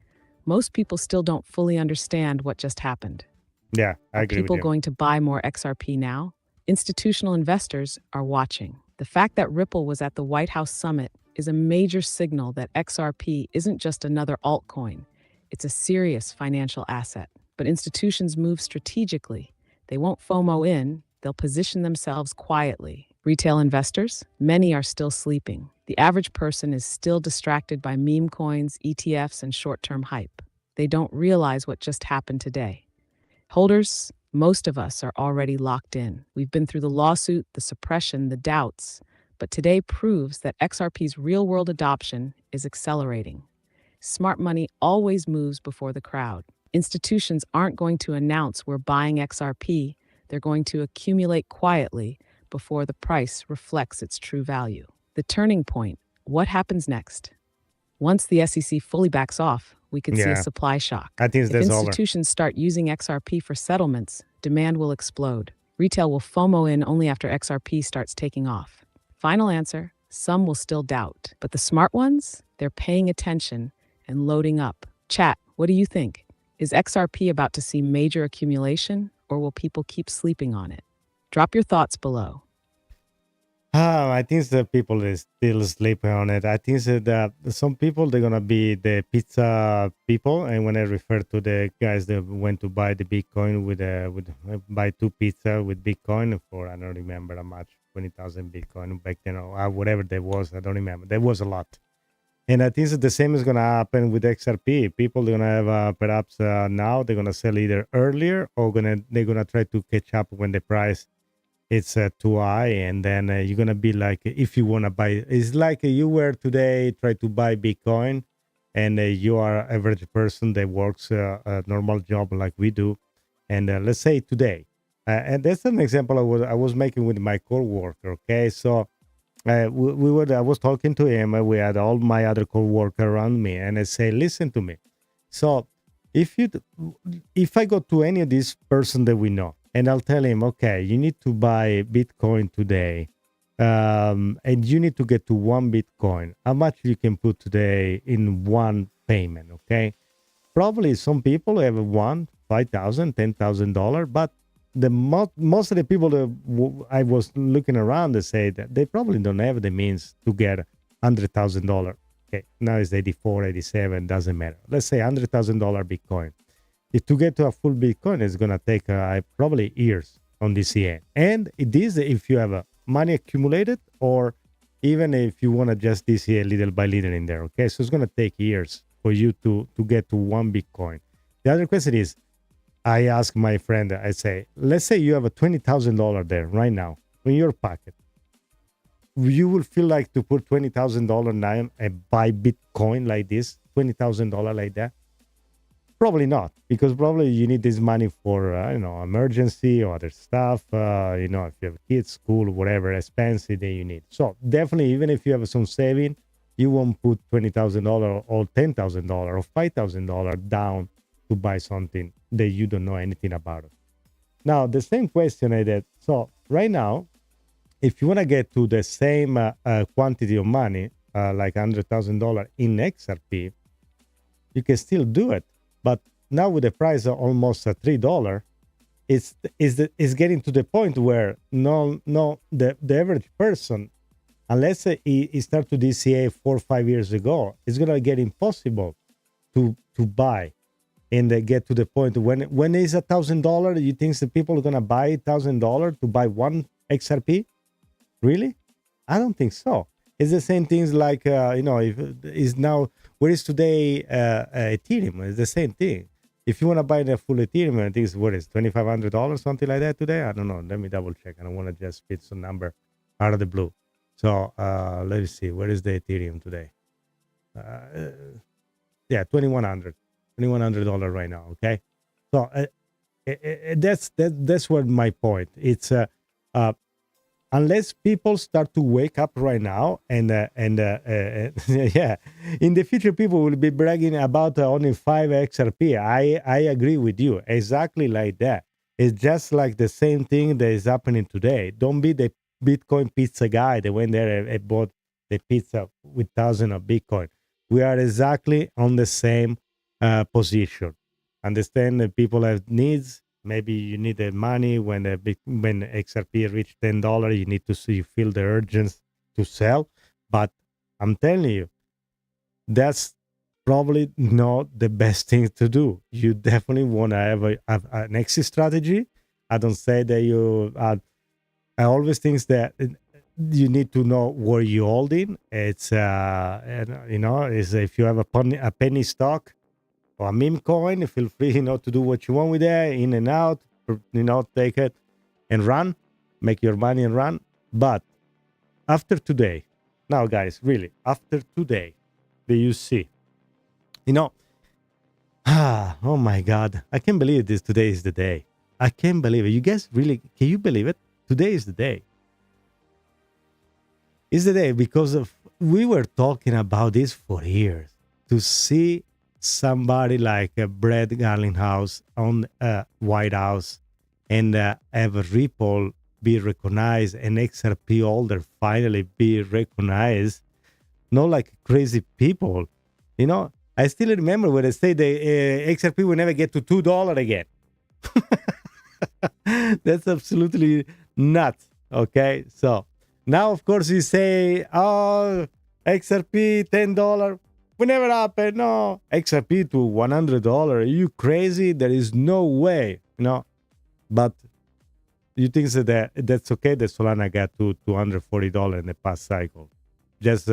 most people still don't fully understand what just happened.
Yeah, I
Are
agree with
people
you.
going to buy more XRP now? Institutional investors are watching. The fact that Ripple was at the White House summit is a major signal that XRP isn't just another altcoin, it's a serious financial asset. But institutions move strategically. They won't FOMO in, they'll position themselves quietly. Retail investors, many are still sleeping. The average person is still distracted by meme coins, ETFs, and short term hype. They don't realize what just happened today. Holders, most of us are already locked in. We've been through the lawsuit, the suppression, the doubts, but today proves that XRP's real world adoption is accelerating. Smart money always moves before the crowd. Institutions aren't going to announce we're buying XRP, they're going to accumulate quietly before the price reflects its true value. The turning point: what happens next? Once the SEC fully backs off, we could see a
Yeah,
supply shock.
I think
If
that's over.
institutions start using XRP for settlements, demand will explode. Retail will FOMO in only after XRP starts taking off. Final answer: some will still doubt, but the smart ones, they're paying attention and loading up. Chat, what do you think? Is XRP about to see major accumulation, or will people keep sleeping on it? Drop your thoughts below.
I think the people is still sleeping on it. I think that some people they're gonna be the pizza people, and when I refer to the guys that went to buy the Bitcoin with buy two pizza with Bitcoin for I don't remember how much 20,000 Bitcoin back then or whatever there was, I don't remember. There was a lot, and I think that the same is gonna happen with XRP. People are gonna have perhaps now they're gonna sell either earlier or they're gonna try to catch up when the price it's too high, and then you're gonna be like, if you want to buy, it's like you were today try to buy Bitcoin, and you are average person that works a normal job like we do, and let's say today, and that's an example I was making with my coworker. Okay, so we were I was talking to him, and we had all my other coworker around me, and I say, listen to me. So if you if I go to any of these person that we know, and I'll tell him, okay, you need to buy Bitcoin today, and you need to get to one Bitcoin. How much you can put today in one payment? Okay, probably some people have one 5,000, $10,000, but most of the people that I was looking around, they say that they probably don't have the means to get $100,000. Okay, now it's 84, 87, doesn't matter. Let's say $100,000 Bitcoin. If to get to a full Bitcoin, it's gonna take probably years on DCA. And it is if you have money accumulated, or even if you want to just DCA little by little in there. Okay, so it's gonna take years for you to get to one Bitcoin. The other question is, I ask my friend, I say, let's say you have a $20,000 there right now in your pocket. You will feel like to put $20,000 now and buy Bitcoin like this, $20,000 like that? Probably not, because probably you need this money for emergency or other stuff. If you have kids, school, whatever expensive that you need. So definitely, even if you have some saving, you won't put $20,000 or $10,000 or $5,000 down to buy something that you don't know anything about it. Now, the same question I did. So right now, if you want to get to the same quantity of money, like $100,000 in XRP, you can still do it. But now with the price of almost $3, it's getting to the point where the average person, unless he start to DCA 4 or 5 years ago, it's gonna get impossible to buy and get to the point when it's $1,000. You think the people are gonna buy $1,000 to buy one XRP? Really? I don't think so. It's the same things like if is now where is today Ethereum? It's the same thing. If you want to buy the full Ethereum, I think it's what is $2,500, something like that today. I don't know. Let me double check. I don't want to just spit some number out of the blue. So let me see. Where is the Ethereum today? Yeah, $2,100 right now. Okay, so that's what my point. It's unless people start to wake up right now, yeah, in the future people will be bragging about only 5 XRP. I agree with you, exactly like that. It's just like the same thing that is happening today. Don't be the Bitcoin pizza guy that went there and bought the pizza with thousands of Bitcoin. We are exactly on the same position. Understand that people have needs. Maybe you need the money when XRP reach $10. You need to see, you feel the urgency to sell. But I'm telling you, that's probably not the best thing to do. You definitely want to have an exit strategy. I don't say that you. I always think that you need to know where you're holding. It's is if you have a penny stock or a meme coin, feel free, to do what you want with that, in and out, take it and run, make your money and run. But after today, now guys, really, after today, do you see, oh my God, I can't believe this. Today is the day. I can't believe it. You guys really, can you believe it? Today is the day. It's the day because we were talking about this for years. To see somebody like Brad Garlinghouse on White House and have a Ripple be recognized and XRP holder finally be recognized, not like crazy people. I still remember when they say the XRP will never get to $2 again. That's absolutely nuts. Okay, so now of course you say, oh, XRP $10 will never happen. No, XRP to $100. Are you crazy? There is no way. But you think that's okay that Solana got to $240 in the past cycle? Just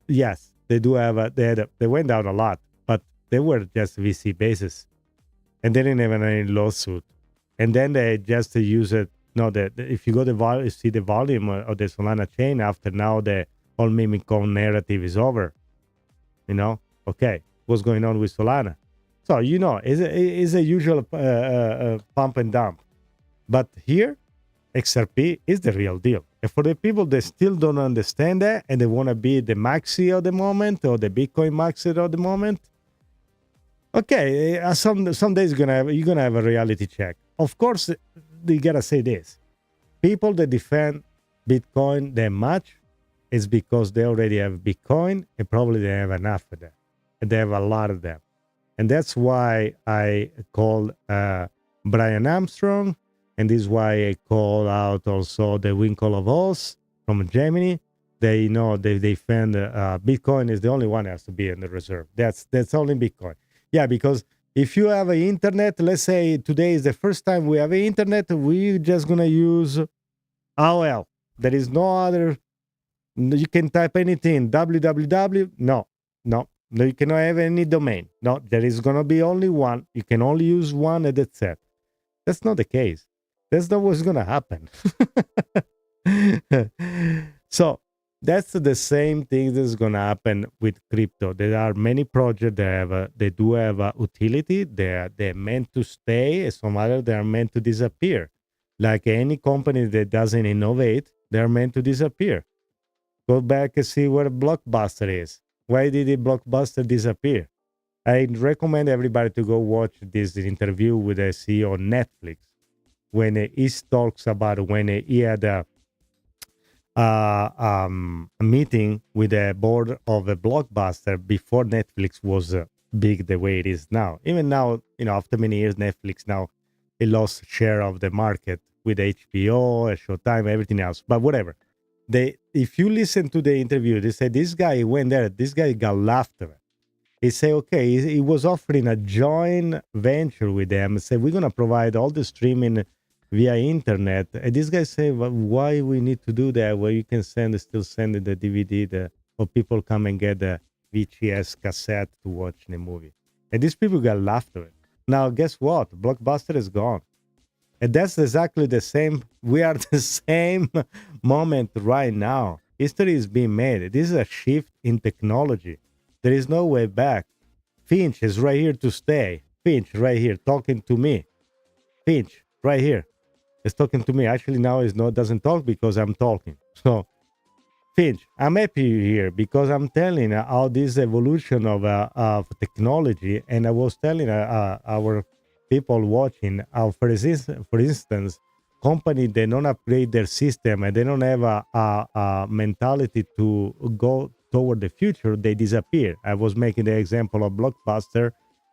yes, they do have they went down a lot, but they were just VC basis, and they didn't have any lawsuit. And then they just use it. No, if you go to see the volume of the Solana chain after now the whole meme coin narrative is over. Okay, what's going on with Solana? So it's a usual pump and dump. But here, XRP is the real deal. And for the people that still don't understand that and they want to be the maxi of the moment or the Bitcoin maxi of the moment, okay, some days you're gonna have a reality check. Of course, you gotta say this: people that defend Bitcoin that much is because they already have Bitcoin and probably they have enough of them, and they have a lot of them, and that's why I call Brian Armstrong, and this is why I call out also the Winkle of Oz from Germany. They defend Bitcoin is the only one that has to be in the reserve. That's only Bitcoin. Yeah, because if you have an internet, let's say today is the first time we have an internet, we're just going to use AOL. There is no other. You can type anything, www. No, you cannot have any domain. No, there is going to be only one. You can only use one and that's it. That's not the case. That's not what's going to happen. So that's the same thing that's going to happen with crypto. There are many projects that they do have a utility. They're meant to stay, and some others they are meant to disappear. Like any company that doesn't innovate, they're meant to disappear. Go back and see where Blockbuster is. Why did the Blockbuster disappear? I recommend everybody to go watch this interview with the CEO of Netflix when he talks about when he had a meeting with the board of a Blockbuster before Netflix was big the way it is now. Even now, after many years, Netflix now it lost share of the market with HBO, Showtime, everything else. But whatever. If you listen to the interview, they say this guy went there. This guy got laughed at. He said, okay, he was offering a joint venture with them. He said, we're going to provide all the streaming via internet. And this guy said, well, why we need to do that? Where you can still send the DVD, or people come and get the VHS cassette to watch the movie. And these people got laughed at. Now, guess what? Blockbuster is gone. And that's exactly the same. We are the same moment right now. History is being made. This is a shift in technology. There is no way back. Finch is right here to stay. Finch right here talking to me. Finch right here. is talking to me. Actually, now is not doesn't talk because I'm talking. So, Finch, I'm happy here because I'm telling how this evolution of technology, and I was telling our people watching how, for instance, company they don't upgrade their system and they don't have a mentality to go toward the future, they disappear. I was making the example of Blockbuster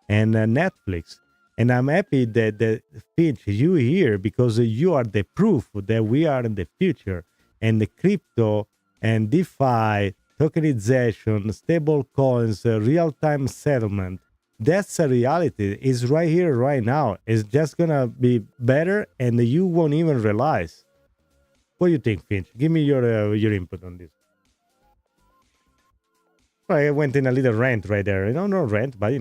and Netflix. And I'm happy that Finch, you here because you are the proof that we are in the future. And the crypto and DeFi, tokenization, stable coins, real-time settlement, that's a reality. It's right here, right now. It's just gonna be better, and you won't even realize. What do you think, Finch? Give me your input on this. I went in a little rant right there. No rant, but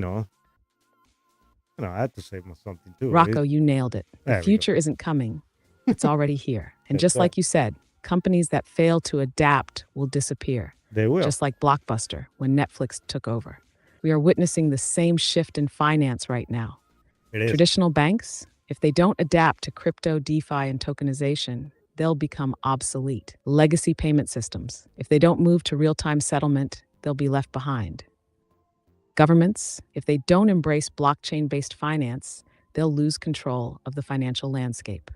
I had to say something too.
Rocco, you nailed it. The
There we go.
future isn't coming. It's already here. And
That's
just
right.
like you said, companies that fail to adapt will disappear.
They will.
Just like Blockbuster when Netflix took over. We are witnessing the same shift in finance right now.
It is.
Traditional banks, if they don't adapt to crypto, DeFi, and tokenization, they'll become obsolete. Legacy payment systems, if they don't move to real-time settlement, they'll be left behind. Governments, if they don't embrace blockchain-based finance, they'll lose control of the financial landscape.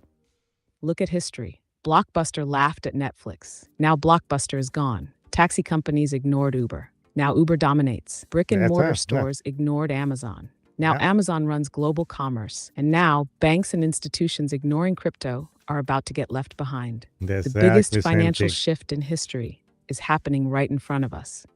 Look at history. Blockbuster laughed at Netflix. Now Blockbuster is gone. Taxi companies ignored Uber. Now Uber dominates. Brick-and-mortar stores ignored Amazon. Now Amazon runs global commerce. And now banks and institutions ignoring crypto are about to get left behind.
That's
The biggest
exactly the same
financial
thing.
shift in history is happening right in front of us.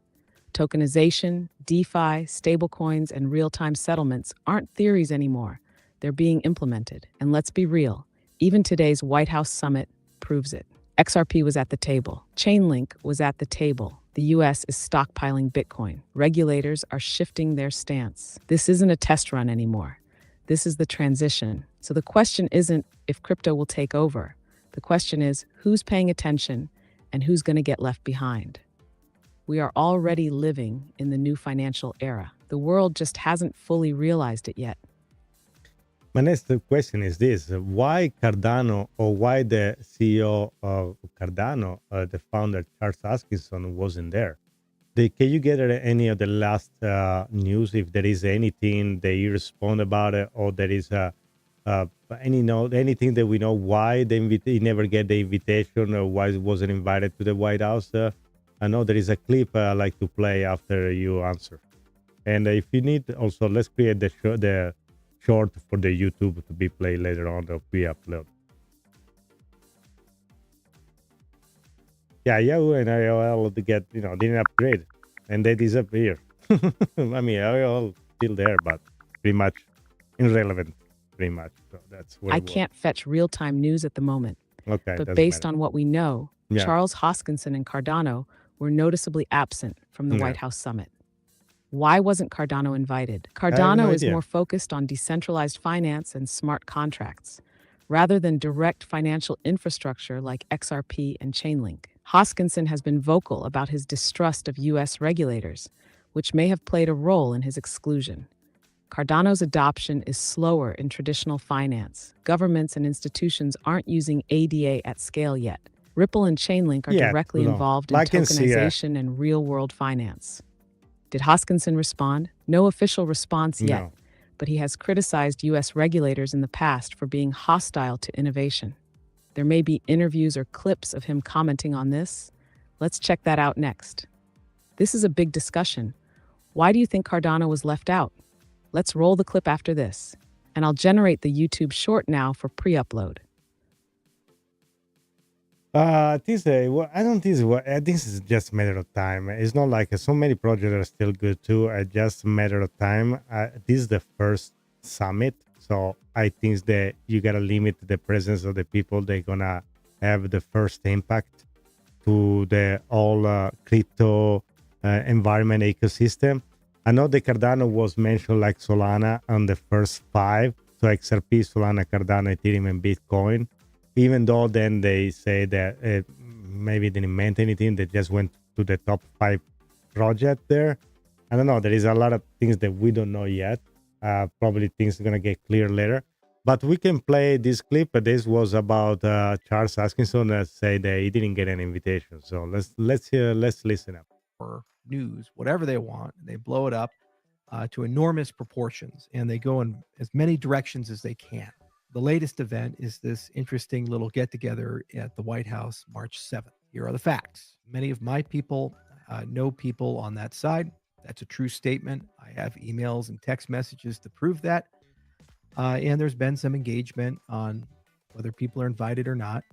Tokenization, DeFi, stablecoins, and real-time settlements aren't theories anymore. They're being implemented. And let's be real, even today's White House summit proves it. XRP was at the table. Chainlink was at the table. The US is stockpiling Bitcoin. Regulators are shifting their stance. This isn't a test run anymore. This is the transition. So the question isn't if crypto will take over. The question is who's paying attention and who's going to get left behind. We are already living in the new financial era. The world just hasn't fully realized it yet.
My next question is this: why Cardano, or why the CEO of Cardano, the founder Charles Hoskinson, wasn't there? Can you get any of the last news, if there is anything that you respond about it, or there is anything that we know why he never get the invitation, or why he wasn't invited to the White House? I know there is a clip I like to play after you answer. And if you need, also, let's create the short for the YouTube to be played later on or be uploaded. Yeah, Yahoo and IOL didn't upgrade, and they disappear. I mean, IOL still there, but pretty much irrelevant, pretty much. So that's where
I can't fetch real-time news at the moment.
Okay,
but based on what we know,
Yeah.
Charles Hoskinson and Cardano were noticeably absent from the White House summit. Why wasn't Cardano invited? Cardano is more focused on decentralized finance and smart contracts, rather than direct financial infrastructure like XRP and Chainlink. Hoskinson has been vocal about his distrust of U.S. regulators, which may have played a role in his exclusion. Cardano's adoption is slower in traditional finance. Governments and institutions aren't using ADA at scale yet. Ripple and Chainlink are directly involved in tokenization and real-world finance. Did Hoskinson respond? No official response yet, but he has criticized U.S. regulators in the past for being hostile to innovation. There may be interviews or clips of him commenting on this. Let's check that out next. This is a big discussion. Why do you think Cardano was left out? Let's roll the clip after this, and I'll generate the YouTube short now for pre-upload.
I think this is just a matter of time. It's not like so many projects are still good too. It's just a matter of time. This is the first summit, so I think that you gotta limit the presence of the people. They're gonna have the first impact to the all crypto environment ecosystem. I know the Cardano was mentioned like Solana on the first 5, so XRP, Solana, Cardano, Ethereum, and Bitcoin. Even though then they say that maybe it didn't mean anything, they just went to the top 5 project there. I don't know. There is a lot of things that we don't know yet. Probably things are going to get clear later. But we can play this clip. This was about Charles Hoskinson that said that he didn't get an invitation. So let's listen up.
Or news, whatever they want, and they blow it up to enormous proportions, and they go in as many directions as they can. The latest event is this interesting little get-together at the White House, March 7th. Here are the facts. Many of my people know people on that side. That's a true statement. I have emails and text messages to prove that. And there's been some engagement on whether people are invited or not.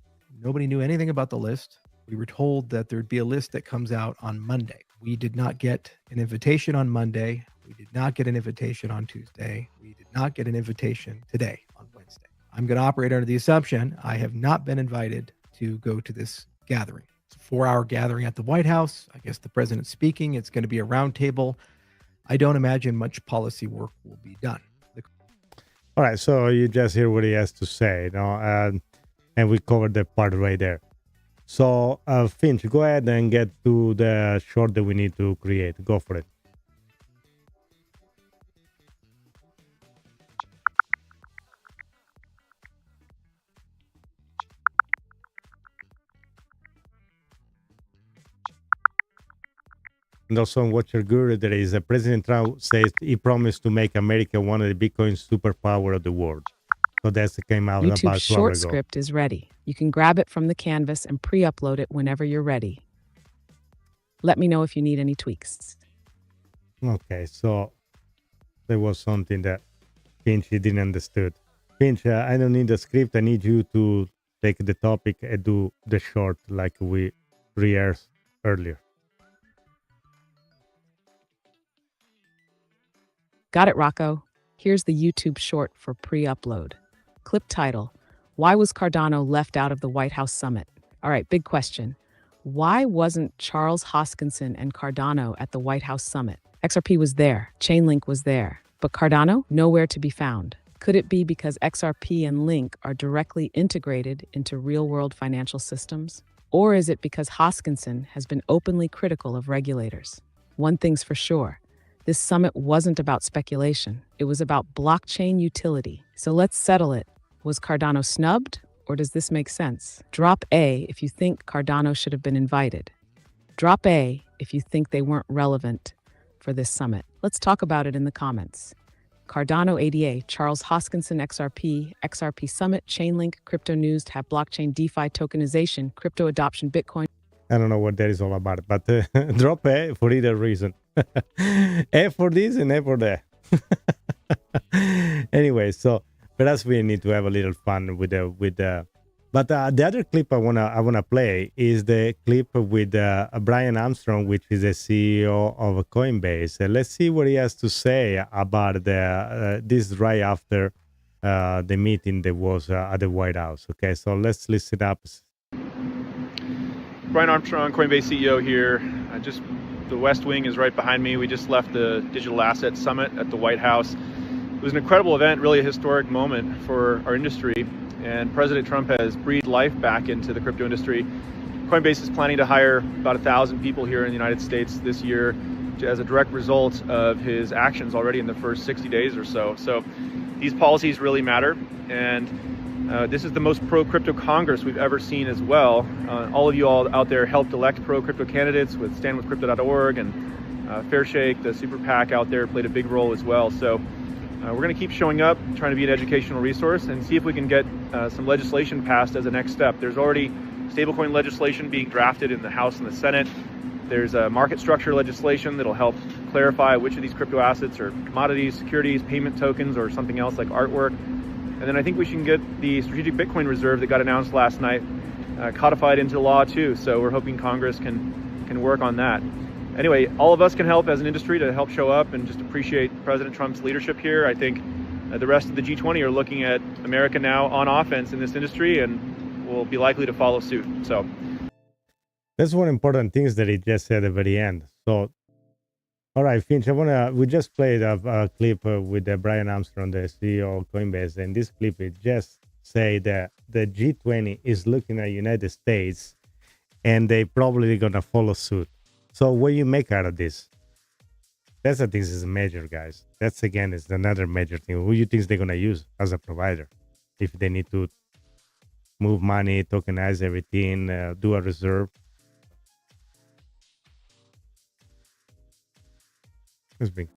Nobody knew anything about the list. We were told that there'd be a list that comes out on Monday. We did not get an invitation on Monday. We did not get an invitation on Tuesday. We did not get an invitation today on Wednesday. I'm going to operate under the assumption I have not been invited to go to this gathering. It's a 4-hour gathering at the White House. I guess the president's speaking. It's going to be a roundtable. I don't imagine much policy work will be done.
All right, so you just hear what he has to say, and we covered the part right there. So, Finch, go ahead and get to the short that we need to create. Go for it. And also on Watcher Guru, there is President Trump says he promised to make America one of the Bitcoin superpower of the world. So that came out
YouTube's
about
short
12 ago.
script is ready. You can grab it from the canvas and pre-upload it whenever you're ready. Let me know if you need any tweaks.
Okay, so there was something that Finch didn't understood. Finch, I don't need a script. I need you to take the topic and do the short like we rehearsed earlier.
Got it, Rocco. Here's the YouTube short for pre-upload. Clip title: Why was Cardano left out of the White House summit? All right, big question. Why wasn't Charles Hoskinson and Cardano at the White House summit? XRP was there, Chainlink was there, but Cardano nowhere to be found. Could it be because XRP and Link are directly integrated into real-world financial systems? Or is it because Hoskinson has been openly critical of regulators? One thing's for sure. This summit wasn't about speculation. It was about blockchain utility. So let's settle it. Was Cardano snubbed, or does this make sense? Drop A if you think Cardano should have been invited. Drop A if you think they weren't relevant for this summit. Let's talk about it in the comments. Cardano ADA, Charles Hoskinson XRP Summit, Chainlink, Crypto News, Tab Blockchain, DeFi, Tokenization, Crypto Adoption, Bitcoin.
I don't know what that is all about, but drop A for either reason. A for this and A for that. Anyway, so perhaps we need to have a little fun with the. But the other clip I wanna play is the clip with Brian Armstrong, which is the CEO of Coinbase. Let's see what he has to say about this right after the meeting that was at the White House. Okay, so let's listen up.
Brian Armstrong, Coinbase CEO here. The West Wing is right behind me. We just left the Digital Asset Summit at the White House. It was an incredible event, really a historic moment for our industry. And President Trump has breathed life back into the crypto industry. Coinbase is planning to hire about 1,000 people here in the United States this year as a direct result of his actions already in the first 60 days or so. So these policies really matter. And this is the most pro-crypto Congress we've ever seen as well. All of you all out there helped elect pro-crypto candidates with standwithcrypto.org, and Fairshake, the super PAC out there, played a big role as well. So we're going to keep showing up, trying to be an educational resource, and see if we can get some legislation passed as a next step. There's already stablecoin legislation being drafted in the House and the Senate. There's a market structure legislation that'll help clarify which of these crypto assets are commodities, securities, payment tokens, or something else like artwork. And then I think we should get the strategic Bitcoin reserve that got announced last night codified into law too. So we're hoping Congress can work on that. Anyway, all of us can help as an industry to help show up and just appreciate President Trump's leadership here. I think the rest of the G20 are looking at America now on offense in this industry and will be likely to follow suit. So
that's one important thing that he just said at the very end. So, all right, Finch, we just played a clip with Brian Armstrong, the CEO of Coinbase, and this clip it just say that the G20 is looking at the United States and they probably gonna follow suit. So what do you make out of this? That's the thing is major, guys. That's again is another major thing. Who do you think they're gonna use as a provider? if they need to move money, tokenize everything, do a reserve. It's been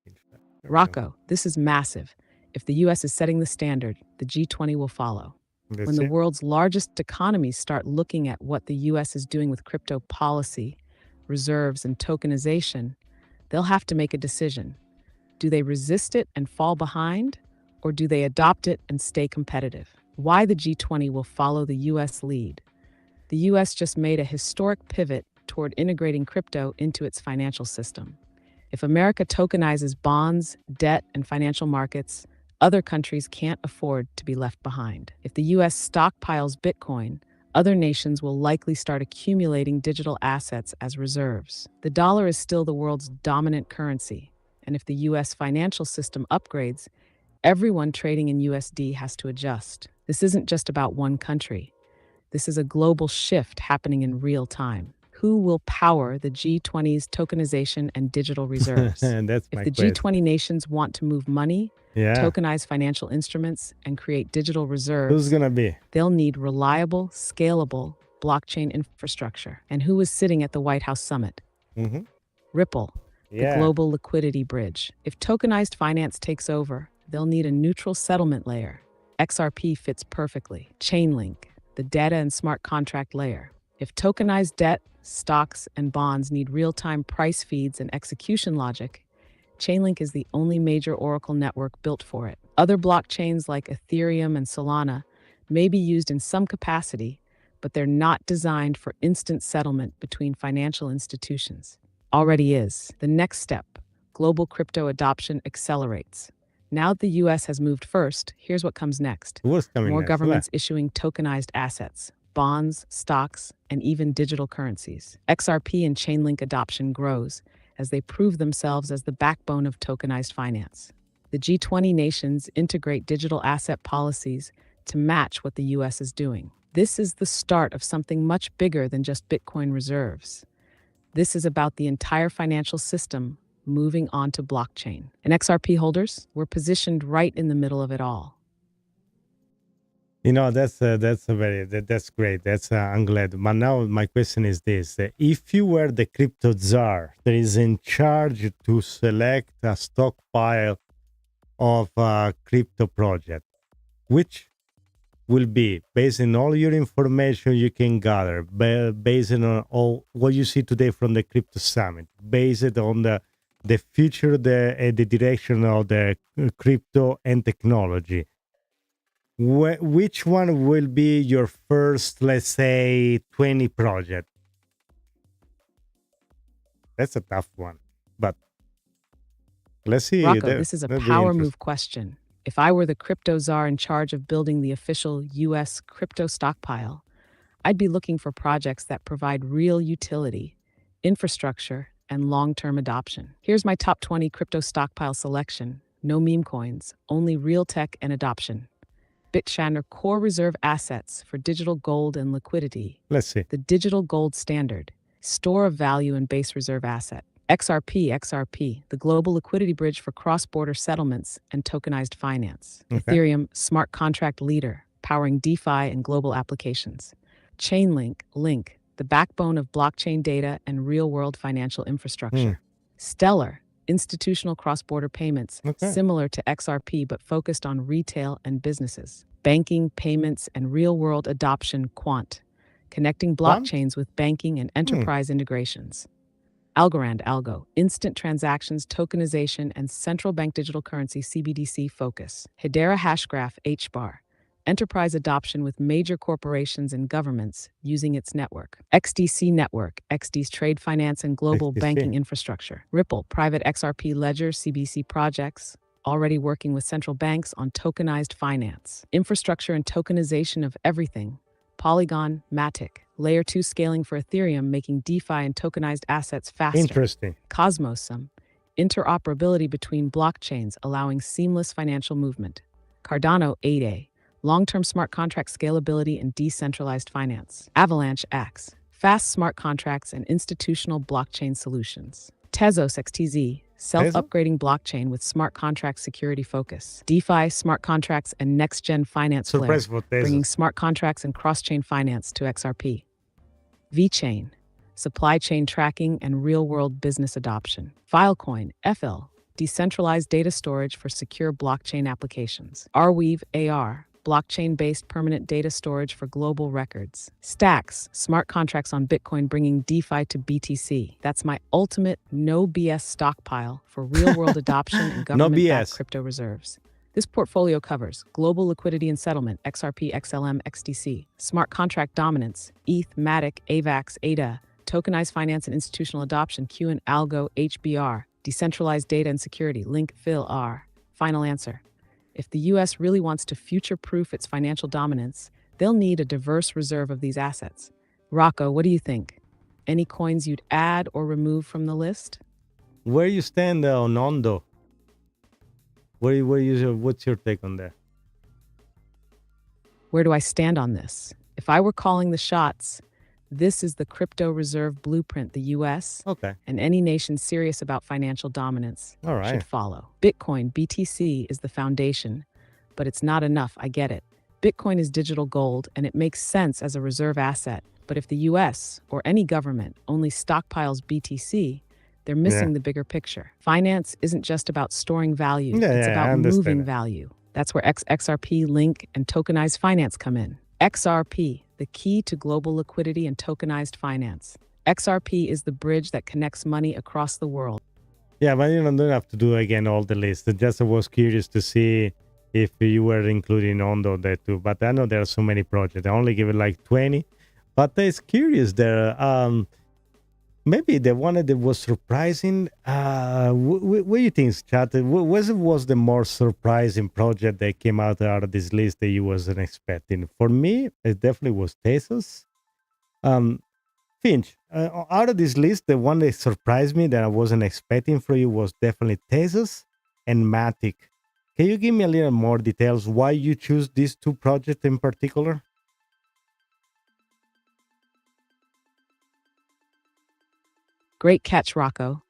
Rocco, this is massive. If the US is setting the standard, the G20 will follow. When the world's largest economies start looking at what the US is doing with crypto policy, reserves, and tokenization, they'll have to make a decision. Do they resist it and fall behind, or do they adopt it and stay competitive? Why the G20 will follow the US lead. The US just made a historic pivot toward integrating crypto into its financial system. If America tokenizes bonds, debt, and financial markets, other countries can't afford to be left behind. If the US stockpiles Bitcoin, other nations will likely start accumulating digital assets as reserves. The dollar is still the world's dominant currency, and if the US financial system upgrades, everyone trading in USD has to adjust. This isn't just about one country. This is a global shift happening in real time. Who will power the G20's tokenization and digital reserves?
That's
if
my
the
question.
G20 nations want to move money, tokenize financial instruments, and create digital reserves,
Who's gonna be?
They'll need reliable, scalable blockchain infrastructure. And who is sitting at the White House summit? Ripple, the global liquidity bridge. If tokenized finance takes over, they'll need a neutral settlement layer. XRP fits perfectly. Chainlink, the data and smart contract layer. If tokenized debt, stocks, and bonds need real-time price feeds and execution logic, Chainlink is the only major Oracle network built for it. Other blockchains like Ethereum and Solana may be used in some capacity, but they're not designed for instant settlement between financial institutions. Already is. The next step, global crypto adoption accelerates. Now that the US has moved first, here's what comes next. More governments issuing tokenized assets, bonds, stocks, and even digital currencies. XRP and Chainlink adoption grows as they prove themselves as the backbone of tokenized finance. The G20 nations integrate digital asset policies to match what the US is doing. This is the start of something much bigger than just Bitcoin reserves. This is about the entire financial system moving onto blockchain. And XRP holders, we're positioned right in the middle of it all.
You know, that's great. I'm glad. But now my question is this: if you were the crypto czar that is in charge to select a stockpile of a crypto project, which will be based on all your information you can gather, based on all what you see today from the crypto summit, based on the future, the direction of the crypto and technology. Which one will be your first, let's say, 20 project? That's a tough one, but let's see.
Rocco, this is a power move question. If I were the crypto czar in charge of building the official US crypto stockpile, I'd be looking for projects that provide real utility, infrastructure, and long-term adoption. Here's my top 20 crypto stockpile selection. No meme coins, only real tech and adoption. BitShander core reserve assets for digital gold and liquidity.
Let's see.
The digital gold standard, store of value and base reserve asset. XRP, the global liquidity bridge for cross-border settlements and tokenized finance. Ethereum, smart contract leader, powering DeFi and global applications. Chainlink, the backbone of blockchain data and real-world financial infrastructure. Stellar, institutional cross-border payments, similar to XRP but focused on retail and businesses. Banking, payments, and real-world adoption. Quant, connecting blockchains with banking and enterprise integrations. Algo, instant transactions, tokenization, and central bank digital currency (CBDC) focus. Hedera Hashgraph HBAR, enterprise adoption with major corporations and governments using its network. XDC Network, XD's trade finance and global banking infrastructure. Ripple, private XRP ledger CBC projects, already working with central banks on tokenized finance. Infrastructure and tokenization of everything. Polygon, Matic, Layer 2 scaling for Ethereum, making DeFi and tokenized assets faster.
Interesting.
Cosmos, interoperability between blockchains, allowing seamless financial movement. Cardano, 8A, long-term smart contract scalability and decentralized finance. Avalanche X, fast smart contracts and institutional blockchain solutions. Tezos XTZ, self-upgrading blockchain with smart contract security focus. DeFi, smart contracts, and next-gen finance
Surprise
flair,
for Tezos.
bringing smart contracts and cross-chain finance to XRP. VeChain, supply chain tracking and real-world business adoption. Filecoin, FL, decentralized data storage for secure blockchain applications. Arweave, AR, blockchain-based permanent data storage for global records. Stacks, smart contracts on Bitcoin bringing DeFi to BTC. That's my ultimate no BS stockpile for real-world adoption and government-backed
BS.
crypto reserves. This portfolio covers global liquidity and settlement, XRP, XLM, XDC, smart contract dominance, ETH, Matic, AVAX, ADA, tokenized finance and institutional adoption, Q and Algo, HBR, decentralized data and security, Link, Phil, R. Final answer. If the U.S. really wants to future-proof its financial dominance, they'll need a diverse reserve of these assets. Rocco, what do you think? Any coins you'd add or remove from the list?
Where you stand on Ondo? What's your take on that?
Where do I stand on this? If I were calling the shots, this is the crypto reserve blueprint the U.S.
Okay.
and any nation serious about financial dominance
All right.
should follow. Bitcoin, BTC, is the foundation, but it's not enough, I get it. Bitcoin is digital gold, and it makes sense as a reserve asset. But if the U.S. or any government only stockpiles BTC, they're missing the bigger picture. Finance isn't just about storing value, it's about moving value. That's where XRP, Link, and tokenized finance come in. XRP, the key to global liquidity and tokenized finance. XRP is the bridge that connects money across the world.
Yeah, but you don't have to do again all the list. I just was curious to see if you were including Ondo there too. But I know there are so many projects. I only give it like 20. But it's curious there. Maybe the one that was surprising. What do you think, chat? What was the more surprising project that came out of this list that you wasn't expecting? For me, it definitely was Tezos. Finch, out of this list, the one that surprised me that I wasn't expecting for you was definitely Tezos and Matic. Can you give me a little more details why you choose these two projects in particular?
Great catch, Rocco.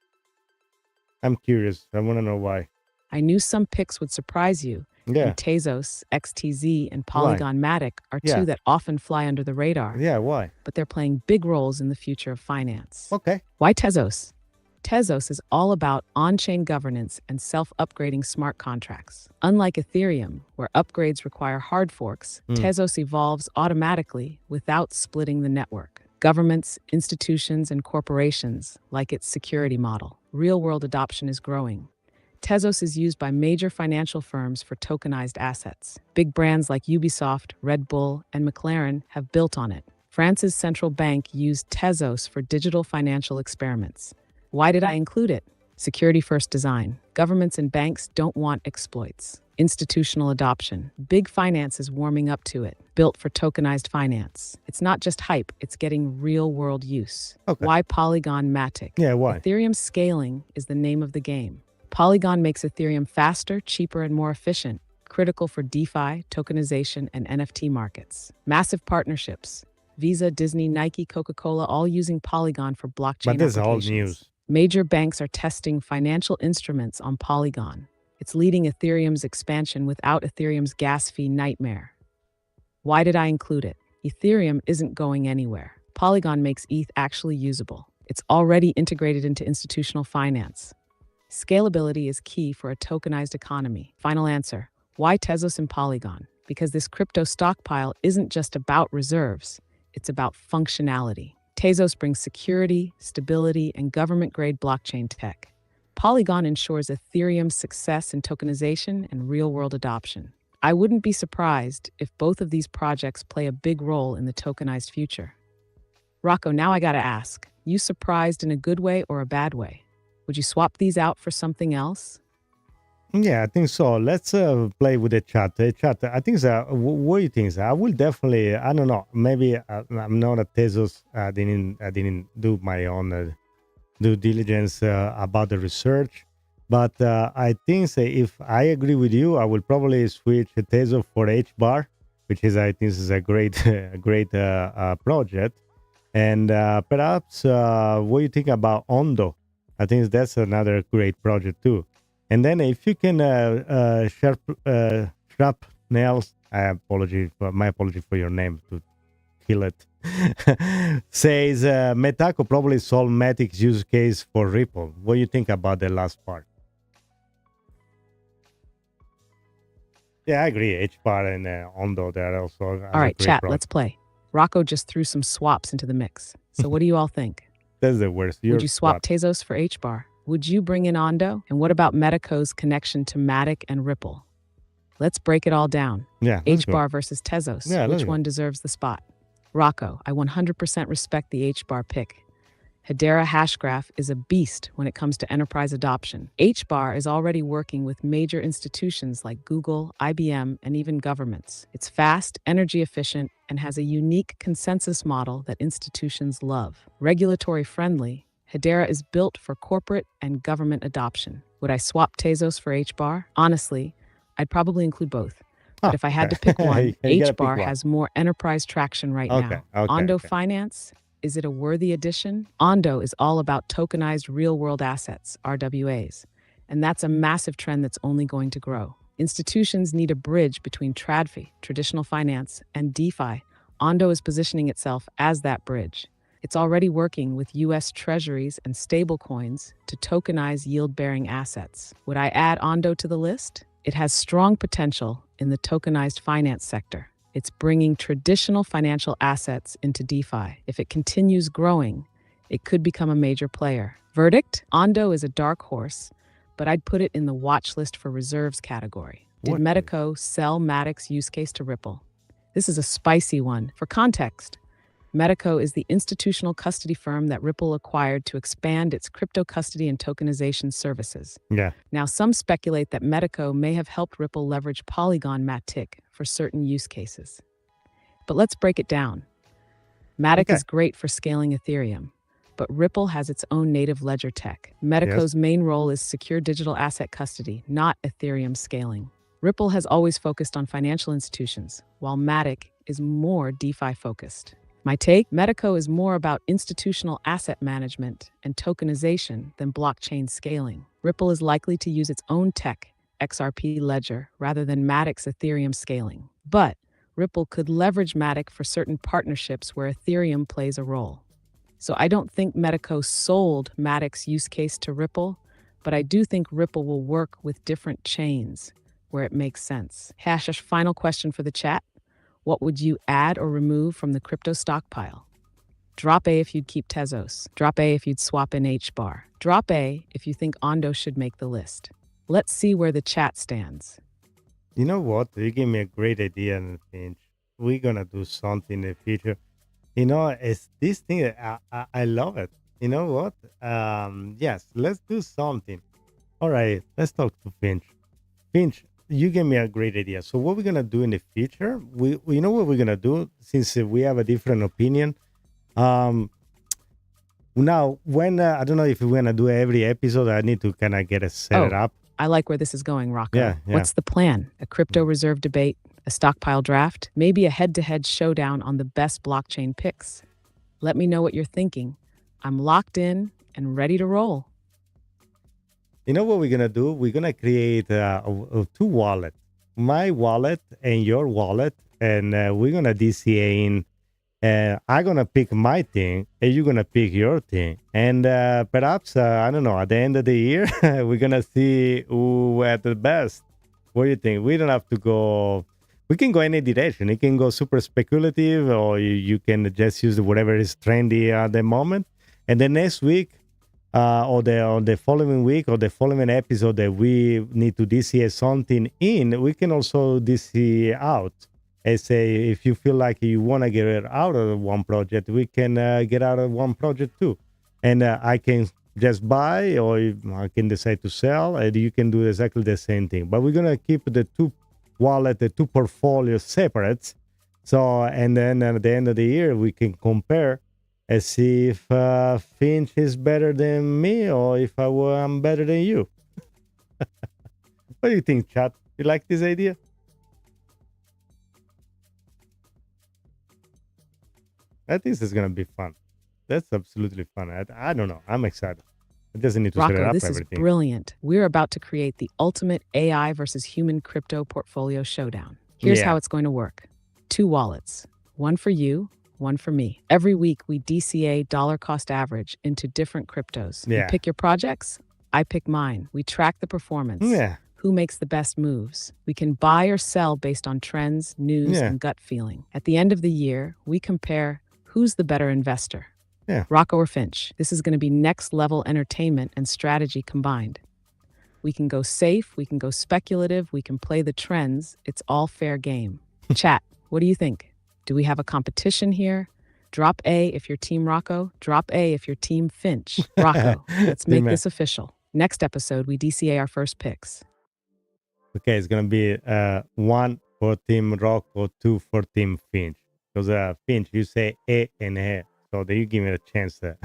I'm curious. I want to know why.
I knew some picks would surprise you.
Yeah.
And Tezos, XTZ, and Polygon Matic are two that often fly under the radar.
Yeah, why?
But they're playing big roles in the future of finance.
Okay.
Why Tezos? Tezos is all about on-chain governance and self-upgrading smart contracts. Unlike Ethereum, where upgrades require hard forks, Tezos evolves automatically without splitting the network. Governments, institutions, and corporations like its security model. Real-world adoption is growing. Tezos is used by major financial firms for tokenized assets. Big brands like Ubisoft, Red Bull, and McLaren have built on it. France's central bank used Tezos for digital financial experiments. Why did I include it? Security-first design. Governments and banks don't want exploits. Institutional adoption. Big finance is warming up to it. Built for tokenized finance. It's not just hype, it's getting real-world use.
Okay.
Why Polygon Matic?
Yeah, why?
Ethereum scaling is the name of the game. Polygon makes Ethereum faster, cheaper, and more efficient, critical for DeFi, tokenization, and NFT markets. Massive partnerships. Visa, Disney, Nike, Coca-Cola, all using Polygon for blockchain
But this is
applications.
all news.
Major banks are testing financial instruments on Polygon. It's leading Ethereum's expansion without Ethereum's gas fee nightmare. Why did I include it? Ethereum isn't going anywhere. Polygon makes ETH actually usable. It's already integrated into institutional finance. Scalability is key for a tokenized economy. Final answer. Why Tezos and Polygon? Because this crypto stockpile isn't just about reserves, it's about functionality. Tezos brings security, stability, and government-grade blockchain tech. Polygon ensures Ethereum's success in tokenization and real-world adoption. I wouldn't be surprised if both of these projects play a big role in the tokenized future. Rocco, now I gotta ask, you surprised in a good way or a bad way? Would you swap these out for something else?
Yeah, I think so. Let's play with the chat. Chat, I think what do you think? I will definitely, I don't know, maybe I'm not a Tezos. I didn't do my own due diligence about the research. But I think if I agree with you, I will probably switch Tezos for HBAR, which is, I think, is a great project. And perhaps what do you think about Ondo? I think that's another great project too. And then if you can sharp nails, my apology for your name to kill it. Says Metaco probably solved Matic's use case for Ripple. What do you think about the last part? Yeah, I agree. HBAR and Ondo, they're also
All right, chat,
project.
let's play. Rocco just threw some swaps into the mix. So what do you all think?
That's the worst.
Would you swap Tezos for HBAR? Would you bring in Ondo? And what about Metaco's connection to Matic and Ripple? Let's break it all down.
Yeah,
HBAR versus Tezos.
Yeah,
Which one deserves the spot? Rocco, I 100% respect the HBAR pick. Hedera Hashgraph is a beast when it comes to enterprise adoption. HBAR is already working with major institutions like Google, IBM, and even governments. It's fast, energy efficient, and has a unique consensus model that institutions love. Regulatory friendly, Hedera is built for corporate and government adoption. Would I swap Tezos for HBAR? Honestly, I'd probably include both. But if I had to pick one, HBAR has more enterprise traction right now. Ondo Finance, is it a worthy addition? Ondo is all about tokenized real-world assets, RWAs, and that's a massive trend that's only going to grow. Institutions need a bridge between TradFi, traditional finance, and DeFi. Ondo is positioning itself as that bridge. It's already working with US treasuries and stablecoins to tokenize yield-bearing assets. Would I add Ondo to the list? It has strong potential in the tokenized finance sector. It's bringing traditional financial assets into DeFi. If it continues growing, it could become a major player. Verdict? Ondo is a dark horse, but I'd put it in the watch list for reserves category. Did Metaco sell Matic's use case to Ripple? This is a spicy one. For context, Metaco is the institutional custody firm that Ripple acquired to expand its crypto custody and tokenization services.
Yeah.
Now, some speculate that Metaco may have helped Ripple leverage Polygon Matic for certain use cases. But let's break it down. Matic is great for scaling Ethereum, but Ripple has its own native ledger tech. Metaco's main role is secure digital asset custody, not Ethereum scaling. Ripple has always focused on financial institutions, while Matic is more DeFi focused. My take, Metaco is more about institutional asset management and tokenization than blockchain scaling. Ripple is likely to use its own tech, XRP ledger, rather than Matic's Ethereum scaling. But Ripple could leverage Matic for certain partnerships where Ethereum plays a role. So I don't think Metaco sold Matic's use case to Ripple, but I do think Ripple will work with different chains where it makes sense. Hashish, final question for the chat. What would you add or remove from the crypto stockpile? Drop A if you'd keep Tezos. Drop A if you'd swap in HBAR. Drop A if you think Ondo should make the list. Let's see where the chat stands.
You know what? You gave me a great idea, Finch. We're going to do something in the future. You know, it's this thing, I love it. You know what? Yes, let's do something. All right, let's talk to Finch. Finch, you gave me a great idea. So what we're going to do in the future, we know what we're going to do, since we have a different opinion. Now, when I don't know if we're going to do every episode, I need to kind of get it set up.
I like where this is going, Rocco.
Yeah.
What's the plan? A crypto reserve debate? A stockpile draft? Maybe a head-to-head showdown on the best blockchain picks? Let me know what you're thinking. I'm locked in and ready to roll.
You know what we're going to do? We're going to create two wallets. My wallet and your wallet. And we're going to DCA in. I'm going to pick my thing and you're going to pick your thing. And perhaps, I don't know, at the end of the year, we're going to see who had the best. What do you think? We don't have to go... We can go any direction. It can go super speculative, or you can just use whatever is trendy at the moment. And the next week, or the following week, or the following episode that we need to DCA something in, we can also DCA out. And say, if you feel like you want to get out of one project, we can get out of one project too. And I can just buy, or I can decide to sell, and you can do exactly the same thing. But we're going to keep the two wallet, the two portfolios separate. So, and then at the end of the year, we can compare and see if Finch is better than me, or if I'm better than you. What do you think, chat? You like this idea? I think this is going to be fun. That's absolutely fun. I don't know. I'm excited. I just need to set it
Rocco,
up
this is
everything.
brilliant. We're about to create the ultimate AI versus human crypto portfolio showdown. Here's how it's going to work. 2 wallets, one for you, one for me. Every week, we DCA dollar cost average into different cryptos. You pick your projects, I pick mine. We track the performance. Who makes the best moves? We can buy or sell based on trends, news, and gut feeling. At the end of the year, we compare who's the better investor. Rocco or Finch. This is going to be next level entertainment and strategy combined. We can go safe, we can go speculative, we can play the trends. It's all fair game. Chat, what do you think? Do we have a competition here? Drop A if you're Team Rocco, drop A if you're Team Finch. Rocco, let's make this official. Next episode, we DCA our first picks.
Okay, it's going to be 1 for Team Rocco, 2 for Team Finch. Because Finch, you say A and A. So that you give me a chance to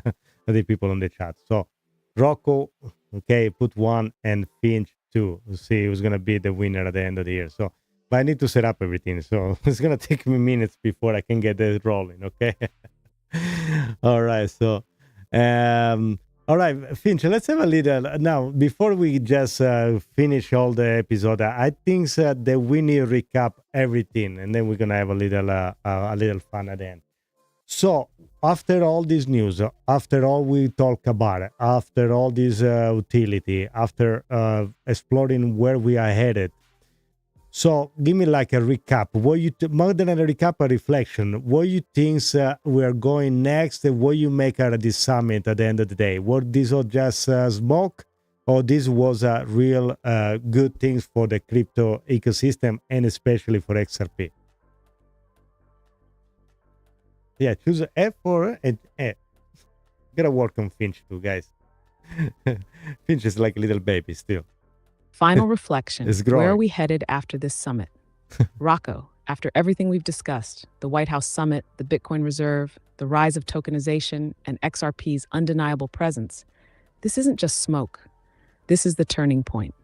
the people on the chat. So Rocco, okay, put 1 and Finch 2. We'll see who's going to be the winner at the end of the year. So, but I need to set up everything. So it's going to take me minutes before I can get it rolling, okay? All right, so... all right, Finch, let's have a little... Now, before we just finish all the episode, I think that we need to recap everything, and then we're going to have a little fun at the end. So, after all this news, after all we talk about, after all this utility, after exploring where we are headed, so give me like a recap. What you more than a recap, a reflection. What you think we are going next, and what you make out of this summit at the end of the day? What this was just smoke, or this was a real good things for the crypto ecosystem and especially for XRP? Yeah, choose F for and E. Gotta work on Finch too, guys. Finch is like a little baby still.
Final reflection. Where are we headed after this summit? Rocco, after everything we've discussed, the White House summit, the Bitcoin reserve, the rise of tokenization, and XRP's undeniable presence, this isn't just smoke. This is the turning point.